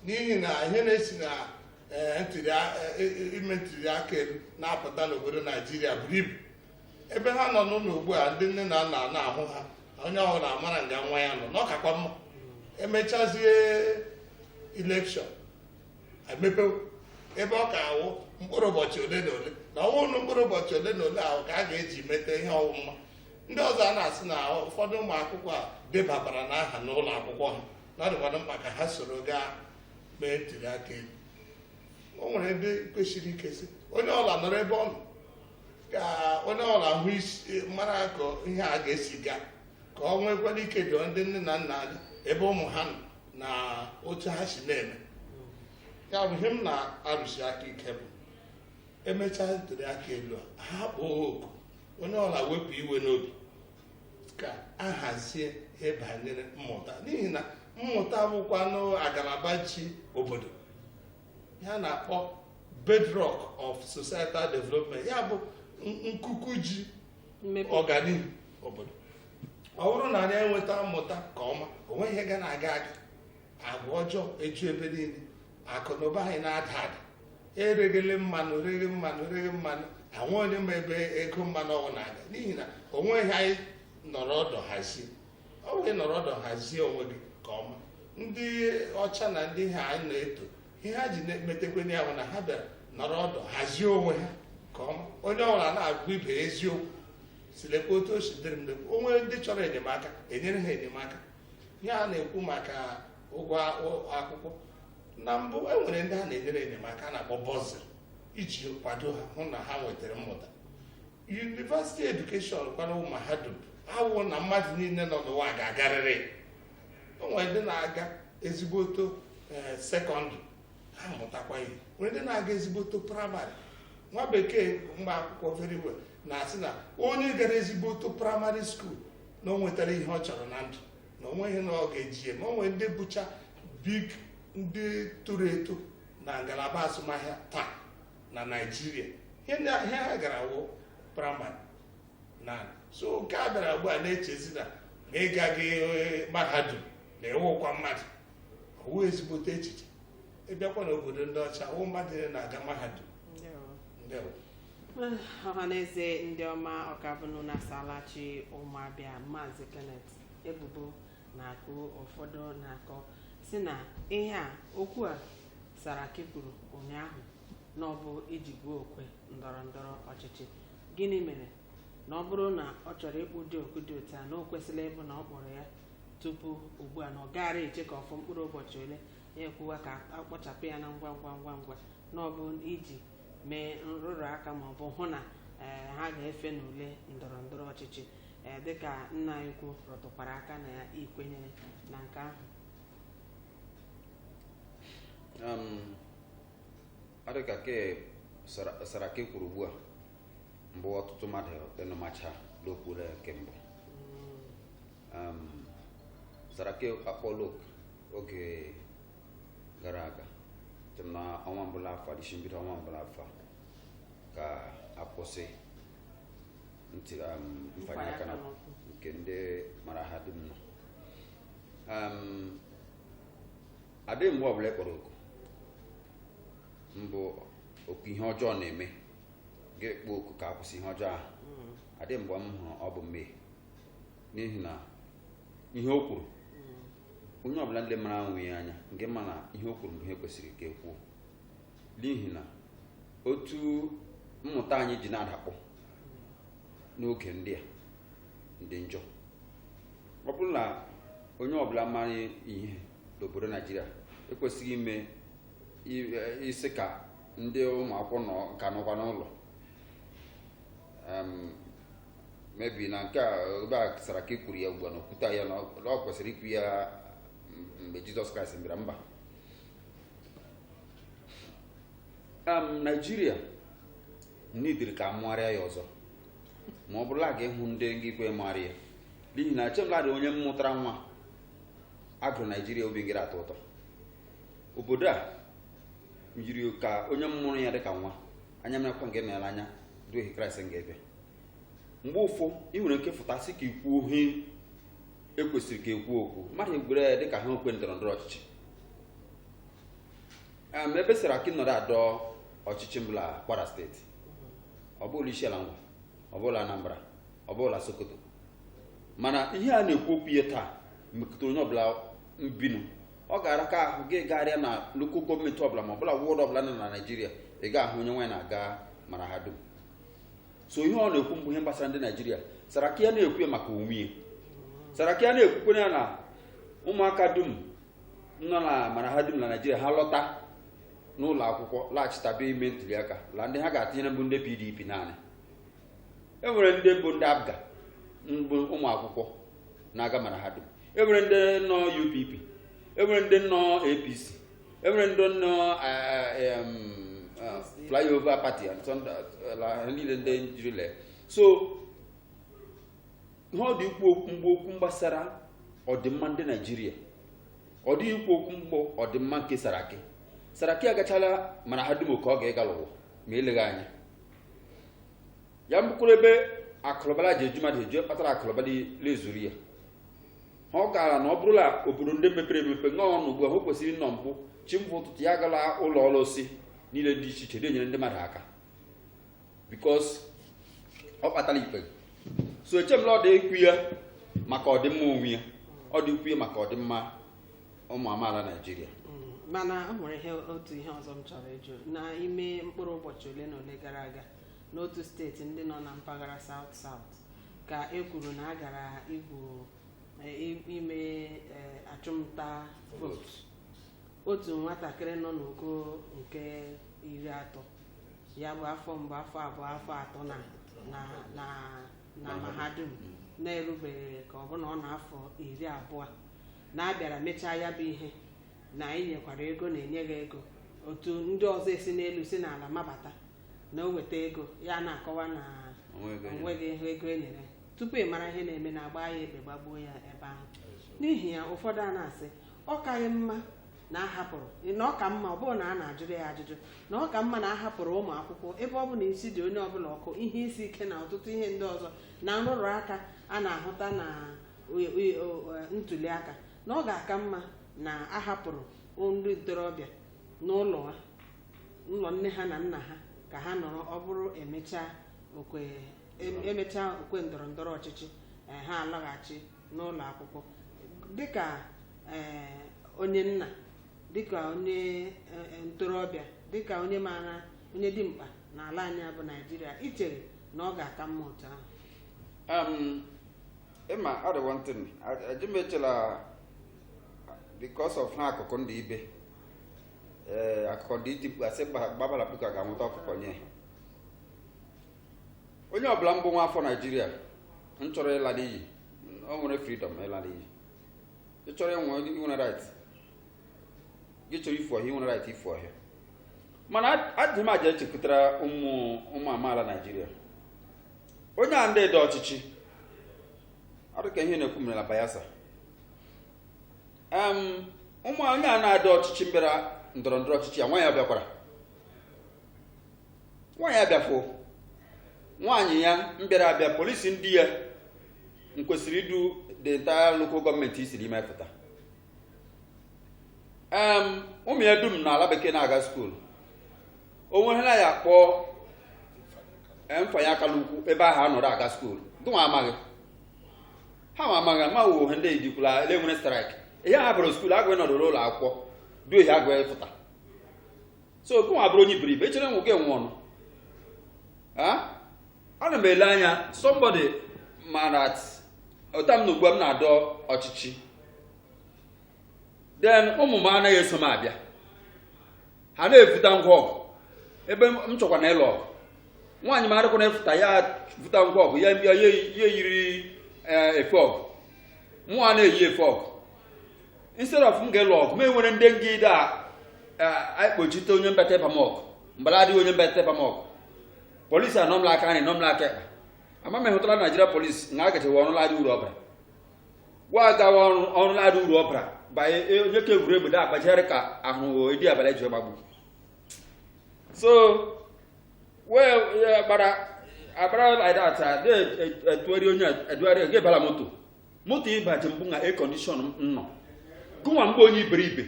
D: n'ihi na ihe na-esi na ime ntuli aka elu na-apụta n'obodo Naijiria buru ibu. Ebe ha nọ n'ụlọ ugbu a, ndị nne na nna na-ahụ ha, onye ọbụla amara nga nwa ya nọ n'ọkakwa mma. Emechazie elekshọn emepe ebe ọ ka awụ mkpụrụ ụbọchị ole na ole, na ọnwụ mkpụrụ ụbọchị ole na ole ahụ ka a ga-eji mete ihe ọwụmma. Ndị ọzọ a na-asị na ụfọdụ ụmụ akwụkwọ a debabara n'aha n'ụlọ akwụkwọ ha, na ọ dịkwana mkpa ka ha soro gaa mee ntuli aka elu. O nwere ndị kwesịrị ikesi onye ọla nọrọ ebe ọ nọ, ka onye ọla hụ isi mara ka ihe a ga-esi gaa, ka ọ nwekwana ike doo ndị nne na nna anya ebe ụmụ ha nọ na otu ha si na-eme. Ya bụ ihe m na-arụsi aka ike bụ emechaa ntuli aka elu a, ha kpọọ oku onye ọla wepụ iwe n'obi ka a hazie ihe banyere mmụta, n'ihi na mmụta bụkwa n'agalaba ji obodo. Ya na-akpọ bedrock of societal development, ya bụ nkuku ji ọganihu obodo. Ọ bụrụ na anyị enweta mmụta ka ọma, onwe ihe ga na-aga aga, agwa ọjọọ eju ebe niile, akụ na ụba anyị na-ada ada, ereghele mmanụ anwe onye ma ebe ego mmanụ ọwụ na-aga, n'ihi na onweghị anyị nọrọ ọdọ hazie. Ọ wee nọrọ ọdọ hazie onwe gị ka ọma. Ndị ọcha na ndị ha anyị na-eto, ihe ha ji na-emetekwenye ya bụ na ha bịara nọrọ ọdọ hazie onwe ha ka ọma. Onye ọbụla na-agwa ibe eziokwu, silekwa otu o si dịrị m lekwa. Onwe ndị chọrọ enyemaka enyere ha enyemaka. Ihe a na-ekwu maka ụgwọ akwụkwọ, na mbụ enwere ndị a na-enyere enyemaka a na-akpọ bọzil iji kwado ha hụ na ha nwetara mmụta. University education kwana mahadum awụ na mmadụ niile nọ n'ụwa ga-agarịrị. O nwere ndị na-aga ezigboto sekọndịrị ha mụtakwa ihe, nwere ndị na-aga ezigboto praịmarị. Nwa bekee mgba akwụkwọ very well na-asị na onye gara ezigboto praịmarị skuul na o nwetara ihe ọ chọrọ na ndụ na o nweghị na ọ ga-eji ya. Ma o nwere ndị bụcha big ndị toro eto na ngalaba azụmahịa taa na Naịjirịa, ihe ha gara wụ praịmarị na so nke a bịara ugbu a na-echezi na ịga gị mahadum na-ewekwa mmadụ ọwụ ezigbote echiche. Ịbịakwa n'obodo ndị ọcha wụ mmadụ na-aga mahadum. Ndewo.
B: Ọhaneze ndị ọma ọkabụnụ na-asalachi ụmụabịa Maazị Kenneth ebubo na-akụ ụfọdụ na-akọ si na ihe a okwu a Saraki kwuru ụnyaahụ na ọ bụ iji gbuo okwe ndọrọ ndọrọ ọchịchị. Gịnị mere na ọ bụrụ na ọ chọrọ ịkpụ dị oku dị otu a na o kwesịrị ịbụ na ọ kpọrọ ya tupu ugbu a na ọ gaara eche ka ọfụ mkpụrụ ụbọchị ole ya ekwuwa ka akpọchapụ ya na ngwa ngwa na ọ bụ iji mee nrụrụ aka ma ọ bụ hụ na ha ga-efe n'ule ndọrọ ndọrọ ọchịchị dịka nna anyị ukwu rụtụkwara aka na ya ikwenyere na nke ahụ.
C: Adịka ke Saraki kwuru ugbu a mbụ ọtụtụ mmadụ enụmacha n'okpuru kemgbe. Saraki akpọla oge gara aga na ọnwa mbụla afọ isi mbido ọnwa mbụla afọ ka akwụsị mfanye aka na nke ndị mara ha dum nọ. Adịghị mgbe ọbụla ekpọrọ oku mbụ oku ihe ọjọọ na-eme ga-ekpo oku ka akwụsị ihe ọjọọ ahụ. Adịghị mgbe m hụrụ ọ bụ mmehie, n'ihi na ihe o kwuru onye ọbụla ndị mara nwunye anya nke ma na ihe o kwuru bụ ihe kwesịrị ka ekwuo, n'ihi na otu mmụta anyị ji na-adakpọ n'oge ndị a ndị njọ. Ọ bụrụ na onye ọbụla mara ihe n'obodo Naịjirịa ekwesịghị ime isi ka ndị ụmụ akwụkwọ nọ ka nọkwa n'ụlọ mebi na nke a ebe a Saraki kwuru ya ugbu a na okwuta ya na ọ kwesịrị ikwu ya mgbe Jizọs Kraịst bịara mba. Naịjirịa n'idiri ka amụgharịa ya ọzọ ma ọ bụrụla ga ịhụ ndị ikwe marị ya, n'ihi na echemladị onye mmụtara nwa agụrụ Naịjirịa obi ngere atọ ụtọ. Obodo a yiri ka onye mmụrụ ya dịka nwa anya mekwa nke na anya duhie Kraịst ga-ebe. Mgbe ụfọ ị nwere nke fụtasị ka ikwuo ihe ekwesịrị ka ekwu okwu mmadụ egwere ya dịka ha okwe ndọrọ ndọrọ ọchịchị. Ebe Saraki nọrọ adọ ọchịchị mbụla Kwara steeti, ọ bụla Isiala Ngwa, ọ bụla Anambra, ọ bụla Sokoto, mana ihe a na-ekwu okwu ya taa mekọtara onye ọbụla mbinu. Ọ gara ka ahụ gị garịa na lokal gọọmenti ọbụla ma ọbụla wọd ọbụla nọ na Naịjirịa ị ga-ahụ onye nwaanyị na-aga mara ha dum. So ihe ọ na-ekwu mbụ ihe gbasara ndị Naịjirịa. Saraki ya na-ekwu ya maka onwe ya. Saraki ya na-ekwukwe ya na ụmụaka dum nọ na mara ha dum na Naịjirịa ha lọta n'ụlọ akwụkwọ laghachitabe ime ntuli aka la ndị ha ga-atinyere mbụ ndị PDP naanị. E nwere ndị mbụ ndị APGA mbụ ụmụ akwụkwọ na-aga mara ha dum. E nwere ndị nọ UPP, e nwere ndị nọ APC, e nwere ndị nọ flyover party niile ndị njirile. So ihe ọ dị ikwu okwu gbasara ọdịmma ndị Naịjirịa, ọ dị ikwu okwu mgbo ọdịmma nke Saraki. Saraki agachala mana ha dum ka ọ ga-ịga n'ụwa ma eleghị anya ya mkpụrụ ebe akụlụbala ji eju mmadụ eju kpatara akụlụbala lezuru ya. Ọ gara na ọ bụrụla obodo ndị mepere emepe ṅụọ n'ugbu a o kwesịrị nnọọ mbụ chimfụ ụtụtụ ya gala ụlọ ọrụ osi niile dị iche iche na-enyere ndị mmadụ aka bikos ọ kpatara ikpe. So echemla ọ dị ikwu ya maka ọdịmma onwe ya, ọ dị ikwu ya maka ọdịmma ụmụ amaala Naịjirịa.
B: Mana o nwere otu ihe ọzọ m chọrọ ịjụ n'ime mkpụrụ ụbọchị ole na ole gara aga n'otu steeti ndị nọ na mpaghara South ka e kwuru na a gara ime achụmnta vootu. Otu nwatakịrị nọ n'ogo nke 30 ya bụ afọ mbụ afọ abụọ afọ atọ na na mahadum na-erubeghị ka ọ bụ na ọ na-afọ 20 na abịara mechaa ya bụ ihe na inyekwara ego na-enye gị ego otu ndị ọzọ esi n'elu si n'ala mabata na o weta ego ya na-akọwa na onweghị ego enyere tupu ị mara ihe na-eme na agba ya ekpe gbagbuo ya ebe ahụ. N'ihi ya ụfọdụ a na-asị ọ kaghị mma na ahapụrụ na ọ ka mma ọ bụrụ na a na-ajụrụ ya ajụjụ na ọ ka mma na ahapụrụ ụmụ akwụkwọ ebe ọ bụ na isi dị onye ọbụla ọkụ ihe isi ike na ọtụtụ ihe ndị ọzọ na nrụrụ aka a na-ahụta na ntuli aka na ọ ga-aka mma na ahapụrụ ndị ntorobịa n'ụlọ nne ha na nna ha ka ha nọrọ ọ bụrụ emechaa okwe ndọrọ ndọrọ ọchịchị ha alaghachi n'ụlọ akwụkwọ dịka onye nna dịka onye ntorobịa dịka onye maara onye dimkpa n'ala anyị bụ Naịjirịa ichere na ọ ga-aka mma otu ahụ.
C: Ịma ọ dị one thing ajimechela because of ha akụkụ ndị ibe akụkụ ndị itipụ asị gbabala puku ga-amụta ọkụkọ nye onye ọbụla mbụ nwa afọ Naịjirịa m chọrọ ịla n'iyi o nwere freedom ịla n'iyi ị chọrọ inwere right gị chọrọ ifu ọhịa inwere right ifu ọhịa mana adịghị m aja echepụtara ụmụ amaala Naịjirịa onye a ndị ede ọchịchị adịka ihe na-ekwu mere na Bayelsa onye a na-adị ọchịchị mbịara ndọrọ ndọrọ ọchịchị ya nwaanyị abịakwara nwaanyị abịafụ nwaanyị ya mbịara abịa polisi ndị ya kwesịrị idu the entire local gọọmenti isiri ime pụta ụmụ ya dum n'ala bekee na-aga skuulu o nwere na ya akpọ mfanye aka n'ukwu ebe ahụ anọrọ aga skuulu gụnwa amaghị ha ma amaghị amaghị ohe ndị ejikwula ele nwere straịkị ihe ha bụrụ skuulu agụghị nọdụrụ ụlọ akwụkwọ du ihe agụghị pụta so gụnwa bụrụ onye iberibe echere nwoke nwe ọnụ ana m ele anya somebody marat ụta m na ugbu a m na-adọ ọchịchị then ụmụ m anaghị eso m abịa ha na-efuta ngwa ọgụ ebe m chọkwa na ịlụ ọgụ nwaanyị m adịkwa na-efuta ya futa ngwa ọgụ ya yiri efe ọgụ mụnwa na-eyi efe ọgụ instead of m ga-elụ ọgụ m enwere ndị ngide a ekpochite onye mbata ịba m ọgụ mbara adịghị onye mbata ịba m ọgụ polisi anọmla aka anyị nọmla aka ekpa ama m hụtara Naịjirịa polisi na agachewa ọrụ ladị uru ọbara gwa agawa ọrụ ladị uru ọbara banye onye ka egwuregwu da agbajigharị ka ahụ edi abalị eji gbagbu so wee agbara like that etuari onye eduari ga ebala moto ịbaji mbụ na ekondishọn nnọ gụnwa mgbe onye iberibe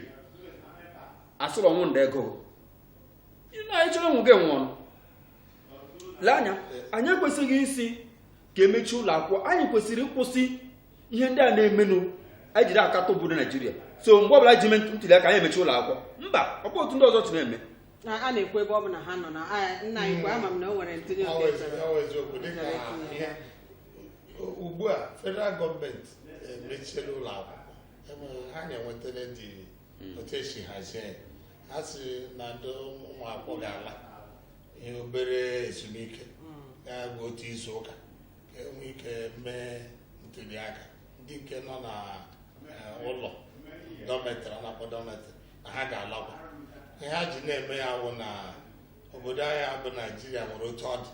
C: asụrụ ọnwụ ndị ego na ịchọrọ onwe gị nwụọ lee anya anyị ekwesịghị isi ka emechi ụlọ akwụkwọ anyị kwesịrị ịkwụsị ihe ndị a na-emenụ anyị jiri akatọ obodo Naịjirịa so mgbe ọbụla ji ntuli aka anyị emechi ụlọ akwụkwọ mba ọkwa otu ndị ọzọ chi na-eme
B: a na-ekwu ebe ọ bụ na ha nọ na nna igwe ama m na o nwere ntinye
D: ugbu a federal gọọmenti emechiela ụlọ akwụkwọ ha na-enwetara dị otu esi hazie ha si na ndị ụmụ akwụkwọ ga-ala ihe obere ezumike ya bụ otu izu ụka ka enwe ike mee ntuli aka ndị nke nọ na ụlọ dọmetrị a na-akpọ dọmetrị na ha ga-alakwa ihe ha ji na-eme ya bụ na obodo anyị bụ Naịjirịa nwere otu ọ dị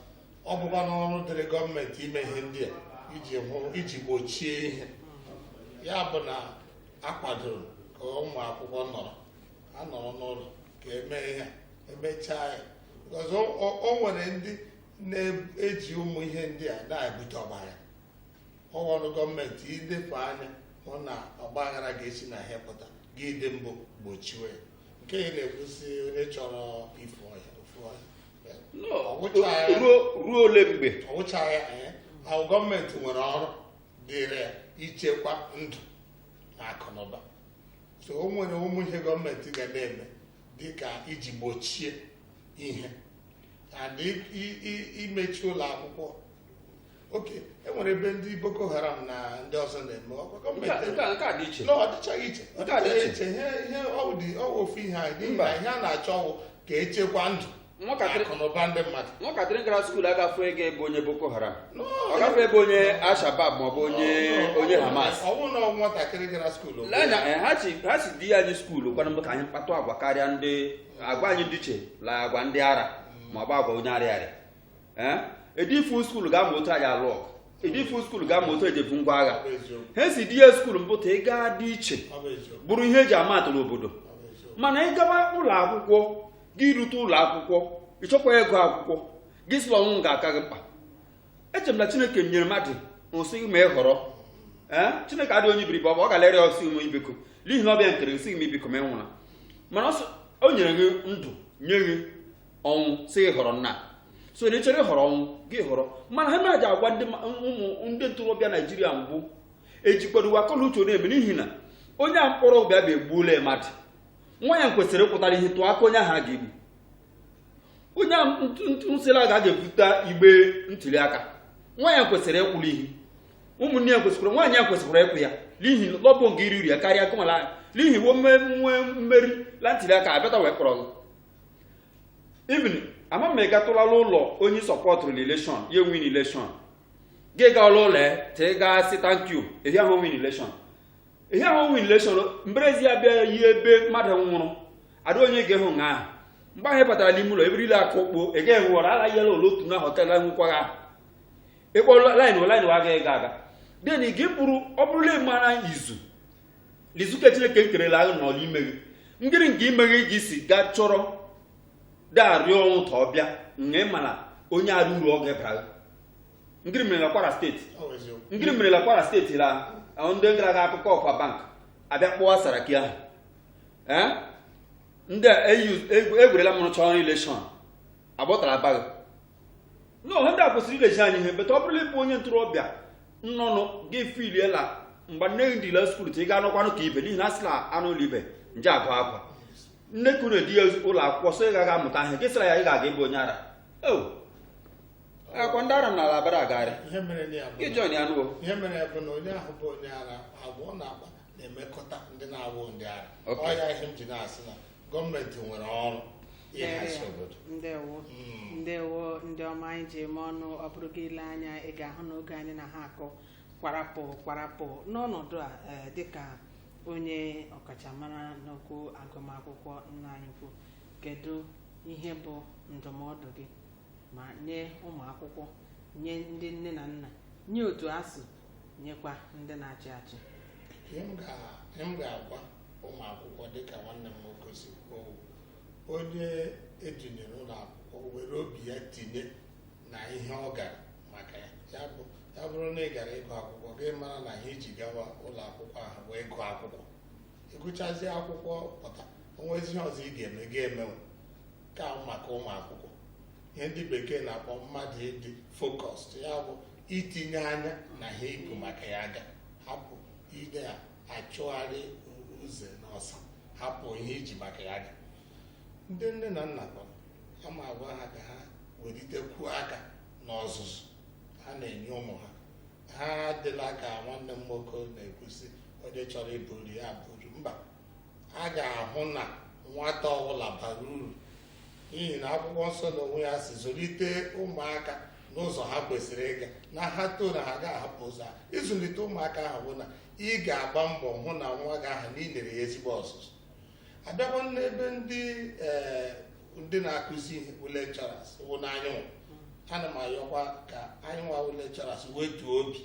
D: ọ bụkwa n'ọrụ dịrị gọọmenti ime ihe ndị a iji gbochie ihe ya bụ na akwadoro ka ụmụ akwụkwọ nọrọ n'ụlọ ka emee ihe emechaa ya ọzọ o nwere ndị na-eji ụmụ ihe ndị a na-ebute ọgbara ọrụ gọọmenti ilepụ anya hụ na ọgbaghara ga-esi na ihe pụta gị ide mbụ gbochiwe nke ị na-ekwusi onye chọrọ ifu ọhịa
C: ruo ole mgbe
D: ọwụcha ya ahụ gọọmenti nwere ọrụ dịrị ya ichekwa ndụ na akụnụba so o nwere ụmụ ihe gọọmenti ga na-eme dịka iji gbochie ihe and imechi ụlọ akwụkwọ oke enwere ebe ndị Boko Haram na ndị ọzọ na-eme ọ dịchaghị iche ihe ofu ihe anyị n'ihi na ihe a na-achọ ọwụ ka echekwa ndụ akụnụba ndị mmadụ.
C: nwatakịrị gara skuulu agafe ego ebe onye Boko Haram, ọ gafe ebe onye Al-Shabaab maọbụ onye Hamas.
D: ọ bụrụ na nwatakịrị gara skuulu
C: ha si di anyị skuulu kwana mbụ ka anyị kpatụ agwa karịa agwa anyị dị iche la agwa ndị ara maọbụ agwa onye arịarịa. edifu skuulu ga-ama otu anyị alụ ọgụ, edifu skuulu ga-ama otu ejebu ngwa agha. ha si di ya skuulu mpụta ịga dị iche bụrụ ihe eji ama atụ n'obodo. mana ịgawa ụlọ akwụkwọ gị rute ụlọ akwụkwọ ịchọkwa ego akwụkwọ gị sịla ọnwụ ga-aka gị mkpa. eche m na Chineke nyere mmadụ nsị ma ị họrọ. Chineke adịghị onye iberibe, ọ ga-alere ọsị m ibiko n'ihi na ọ bịa nkere nsị m ibiko ma ị nwụra. mana o nyere gị ndụ nye gị ọnwụ sị ị họrọ nna, so na ị chọrọ ịhọrọ ọnwụ gị họrọ. mana ha na-aja agwa ndị ntorobịa Naijiria mbụ ejikwadowe akọla uche na-eme n'ihi na onye a mkpọrọ bịa bụ egbuola mmadụ. nwa ya kwesịrị ịpụtara ihe tụọ aka onye ahụ a ga-egbu. onye nsịla ga-ebute igbe ntuli aka, nwa ya kwesịrị ịkwụrụ ihe. ụmụnne ya kwesịrị, nwaanyị ya kwesịrị ịkwụ ya n'ihi lọbụ nga iri ya karịa kụmala n'ihi nwe mmeri la ntuli aka abịata wee kpọrọ gị. ibn ama m gatụlala ụlọ onye sọpọtụrụ na elekshọn ya win elekshọn gị gaala ụlọ te ga sị thank you ehi ahụ win elekshọn. ehi ahụ win elekshọn mberezi ya bịa yi ebe mmadụ nwụrụ ada onye ga-ehụ nga ahụ. mgbe ahụ batara n'ime ụlọ eberile aka okpo ị gaghị nwụrụ ala yela ụlọ otu na họtelụ nwụkwaghị ahụ ịkpọrọ laịn agaghị aga den gị bụrụ ọ bụrụla mara izu ka Chineke nkerela ahụ n'ọla ime gị ngịrị nke ime gị ji si gaa chọrọ darịọ ọnwụ ta ọbịa nye mana onye arụ uru ọ ga-ebara ngịrị mere na Kwara steeti la ndị gara aga akụkọ ọkwa bank abịa kpọwa Saraki ahụ ndị egwerela mụrụ chọrọ elekshọn agbọtara abaghị no ndị a kwesịrị ilezi anyị ihe beta ọ bụrụla ịbụ onye ntorobịa nnọnụ gị filiela mgbe nne gị dịla skuulu ta ị ga-anọkwanụ ka ibe n'ihi na asịla anụ ụlọ ibe nje agụ akwa. nne kwuru edi ya ụlọ akwụkwọ so ị gaghị amụta ihe gị sịra ya ị ga-aga ebe onye ara akwa ndị ara m n'ala abara agagharị ịjọn ya nụwo.
D: ihe mere bụ na onye ahụ bụ onye ara abụọ na-akpa na-emekọta ndị na-awụ ndị ara. ọ ya ihe m ji na-asị na gọọmenti nwere ọrụ ịhazi obodo.
B: ndewo ndị ọma anyị ji eme ọnụ. ọ bụrụ gị ile anya ị ga-ahụ n'oge anyị na ha akọ kwarapụ n'ọnọdụ a dịka onye ọkachamara n'okwu agụmakwụkwọ nna anyị kwu, kedu ihe bụ ndụmọdụ gị ma nye ụmụ akwụkwọ, nye ndị nne na nna, nye otu asụ, nyekwa ndị na-achị achị?
D: ihe m ga-agwa ụmụ akwụkwọ dịka nwanne m nwoke si kwuo, onye etinyere ụlọ akwụkwọ were obi ya tinye na ihe ọ gara maka ya bụrụ na ị gara ịgụ akwụkwọ gị mara na ihe iji gawa ụlọ akwụkwọ ahụ wee gụọ akwụkwọ. ịgụchazie akwụkwọ pụta onwezi ihe ọzọ ị ga-eme ga-emenwe ka maka ụmụ akwụkwọ. ihe ndị bekee na-akpọ mmadụ ịdị focused, ya bụ itinye anya na ihe ịgụ maka ya ga hapụ ide ya achụgharị ụzọ n'ọsa, hapụ ihe iji maka ya ga. ndị nne na nna kwana ama agwa ha ka ha welitekwuo aka n'ọzụzụ ha na-enye ụmụ ha. ha adịla ka nwanne m nwoke na-ekwusị onye chọrọ iburu ya buru, mba, a ga-ahụ na nwata ọbụla bara uru n'ihi na akwụkwọ nsọ na onwe ya si zụlite ụmụaka n'ụzọ ha kwesịrị ịga na ha too na ha ga-ahapụ ụzọ ha. ịzụlite ụmụaka ahụ bụ na ị ga-agba mbọ hụ na nwa gị ahụ na ị nyere ya ezigbo ọzụzụ. abịakwa n'ebe ndị na-akụzi ihe lecturers bụ n'anyịnwa, ana m ayọkwa ka anyị nwa lecturers wetuo obi,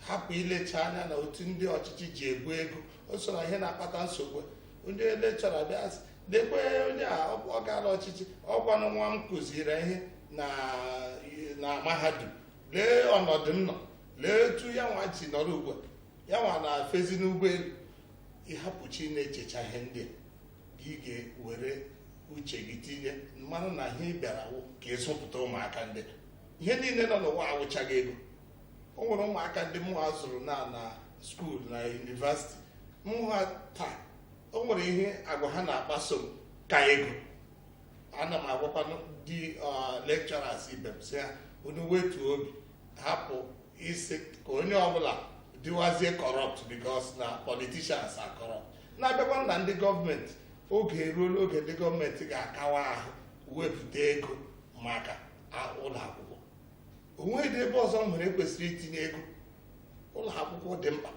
D: hapụ ilecha anya na otu ndị ọchịchị ji ebu ego. o so na ihe na-akpata nsogbu. onye lecturer bịa sị dekwe onye a ọ gara ọchịchị ọgwanụ nwa m kụziri ihe na mahadum, lee ọnọdụ m nọ, lee etu ya nwa ji nọrọ ugbu a, ya nwa na-afezi n'ụgbọelu. ịhapụchi na-echecha ihe ndị gị ga-were uche gị tinye mmanụ na ihe ị bịara ka ịzụpụta ụmụaka ndị. ihe niile nọ n'ụwa awụchaghị ego. o nwere ụmụaka ndị mụ ha zụrụ na skuul na yunivasiti, mụ ha taa o nwere ihe agwa ha na-akpaso ka ego. ana m agwakwa ndị lecturers ibe m sị ha unu wetuo obi, hapụ isi ka onye ọbụla dịwazie corrupt because na politicians are corrupt. na-abịakwa na ndị gọọmenti, oge eruola oge ndị gọọmenti ga-akawa ahụ wepụta ego maka ụlọ akwụkwọ. Onweghị ebe ọzọ m nwere kwesịrị itinye ego. Ụlọ akwụkwọ dị mkpa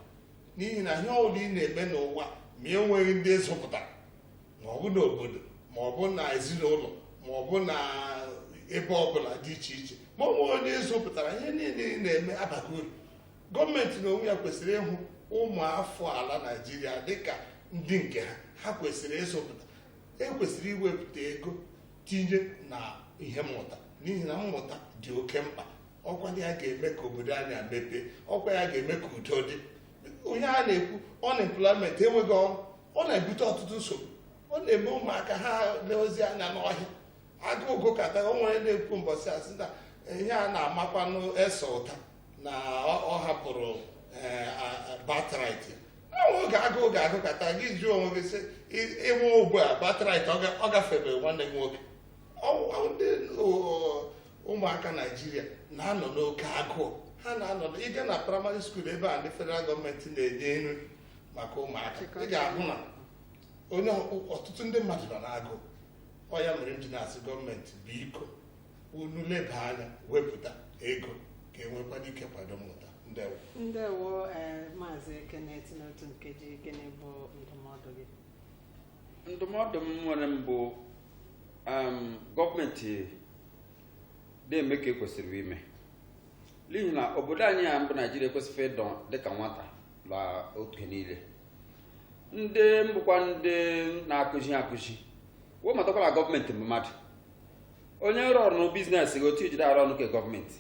D: n'ihi na ihe ọbụla ị na-eme n'ụwa ma enweghị ndị zụpụtara, ma ọ bụ n'obodo, ma ọ bụ na ezinụlọ, ma ọ bụ na ebe ọbụla dị iche iche, ma ọ nwere onye zụpụtara, ihe niile ị na-eme abaghị uru. Gọọmenti na onwe ya kwesịrị ịhụ ụmụ afọ ala Naịjirịa dịka ndị nke ha kwesịrị ịzụpụta. Ekwesịrị iwepụta ego tinye na ihe mmụta n'ihi na mmụta dị oke mkpa. Ọkwa ya ga-eme ka obodo anyị mepee, ọkwa ya ga-eme ka udo dị. Onye a na-ekwu unemployment, enweghị ọrụ, ọ na-ebute ọtụtụ nsogbu. Ọ na-eme ụmụaka ha leozi anya n'ọhịa, agụụ gụkata. O nwere na-ekwu mbọsị asị na ihe a na-amakwanụ ese ụta na ọ hapụrụ batrit. Oge agụụ ga-agụkata gị jụọ onwe gị sị ịnwe ugbu a batrit ọ gafere nwanne gị nwoke. Ụmụaka Naịjirịa na-anọ n'oke agụụ. Ha na-anọ ịga na praịmarị skuul ebe a ndị federal gọọmenti na-enye nri maka ụmụaka, ị ga-ahụ na ọtụtụ ndị mmadụ nọ n'agụụ. Ọ ya mere m ji na-asị gọọmenti biko unu leba anya wepụta ego ka enwekwana ike kwado mmụta.
B: Ndewo Maazị Kenneth, n'otu nkeji, gịnị bụ ndụmọdụ gị?
C: Ndụmọdụ m nwere mbụ gọọmenti na-eme ka ekwesịrị ime, n'ihi na obodo anyị a mbụ Naijiria ekwesịrị ịdọ dịka nwata la oge niile. Ndị mbụkwa ndị na-akụzi wee matakwala gọọmenti bụ mmadụ. Onye rụọ ọrụ na biznes gị otu ijide arụ ọrụ nke gọọmenti,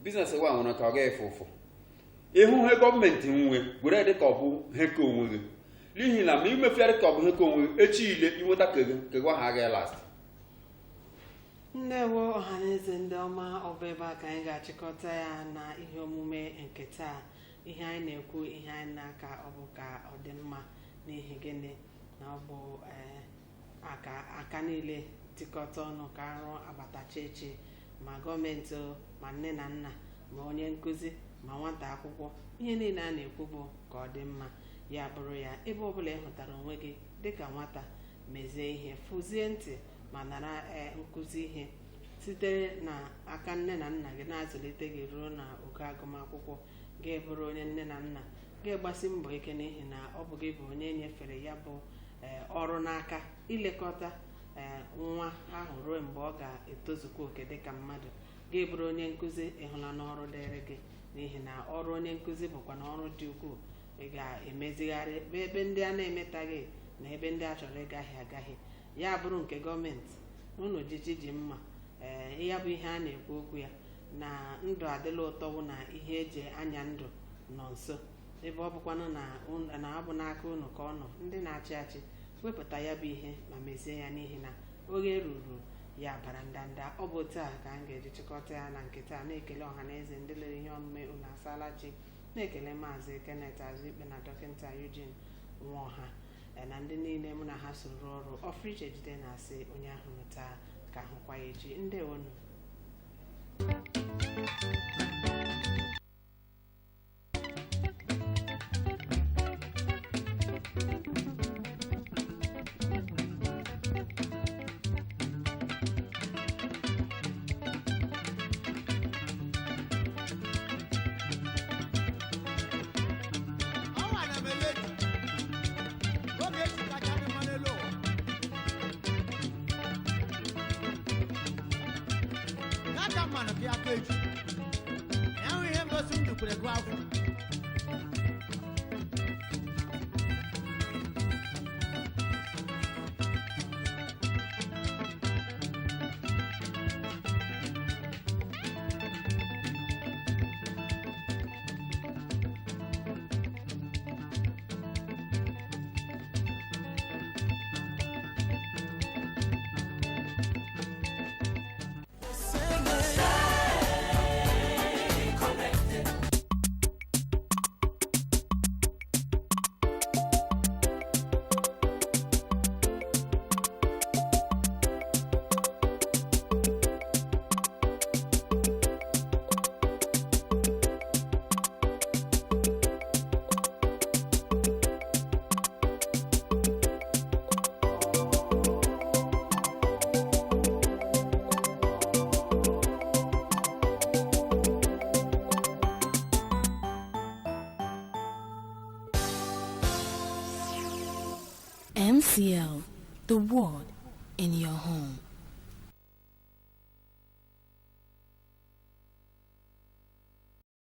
C: biznes gwa nwere ka ọ ga-efe ụfụ. Ịhụ ihe gọọmenti nwe were dị ka ọ bụ ihe ka onwe gị, n'ihi na ma imefere ka ọ bụ ihe ka onwe gị, echi ile inweta ka gwa ha agaghị last.
B: Ndewo ọhaneze ndị ọma, ọ bụ ebe a ka anyị ga-achịkọta ya na ihe omume nke taa. Ihe anyị na-ekwu, ihe anyị na-aka ọ bụ ka ọ dị mma, n'ihi gịnị na ọ bụ aka niile tikọta ọnụ ka arụ agbatacha echi, ma gọọmenti, ma nne na nna, ma onye nkụzi, ma nwata akwụkwọ. Ihe niile a na-ekwu bụ ka ọ dị mma. Ya bụrụ ya, ebe ọbụla ị hụtara onwe gị dịka nwata, mezie ihe, fụzie ntị ma nara nkụzi ihe sitere na aka nne na nna gị, na-azụlite gị ruo na ogo agụmakwụkwọ. Ga-ebụrụ onye nne na nna ga-agbasi mbọ ike, n'ihi na ọ bụ gị bụ onye nyefere ya bụ ọrụ n'aka ilekọta nwa ahụ ruo mgbe ọ ga-etozukwa oke dịka mmadụ. Ga-ebụrụ onye nkụzi, ịhụla n'ọrụ dịrị gị, n'ihi na ọrụ onye nkụzi bụkwa na ọrụ dị ukwuu. Ị ga-emezigharị ebe ndị a na-emetaghị na ebe ndị a chọrọ ịgaghị agaghị. Ya bụrụ nke gọọmenti, unu ojiji ji mma. Ya bụ ihe a na-ekwu okwu ya, na ndụ adịla ụtọ bụ na ihe eji anya ndụ nọ nso. Ebe ọ bụkwanụ na ọ bụ n'aka unu ka ọ nọ, ndị na-achị achị, wepụta ya bụ ihe ma mezie ya, n'ihi na oge ruru ya bara ndanda. Ọ bụ taa ka m ga-eji chịkọta ya na nkịta, na-ekele ọha na eze ndị lere ihe omume unu asala chi, na-ekele Maazị Kenneth Azụikpe na Dọkịta Eugene Nwaọha na ndị niile mụ na ha soro ọrụ. Ọfriche Jide na-asị onye ahụ taa ka ahụkwa ya echi. Ndewonu.
A: Now we have nothing to put a graph.
H: MCL, the word in your home.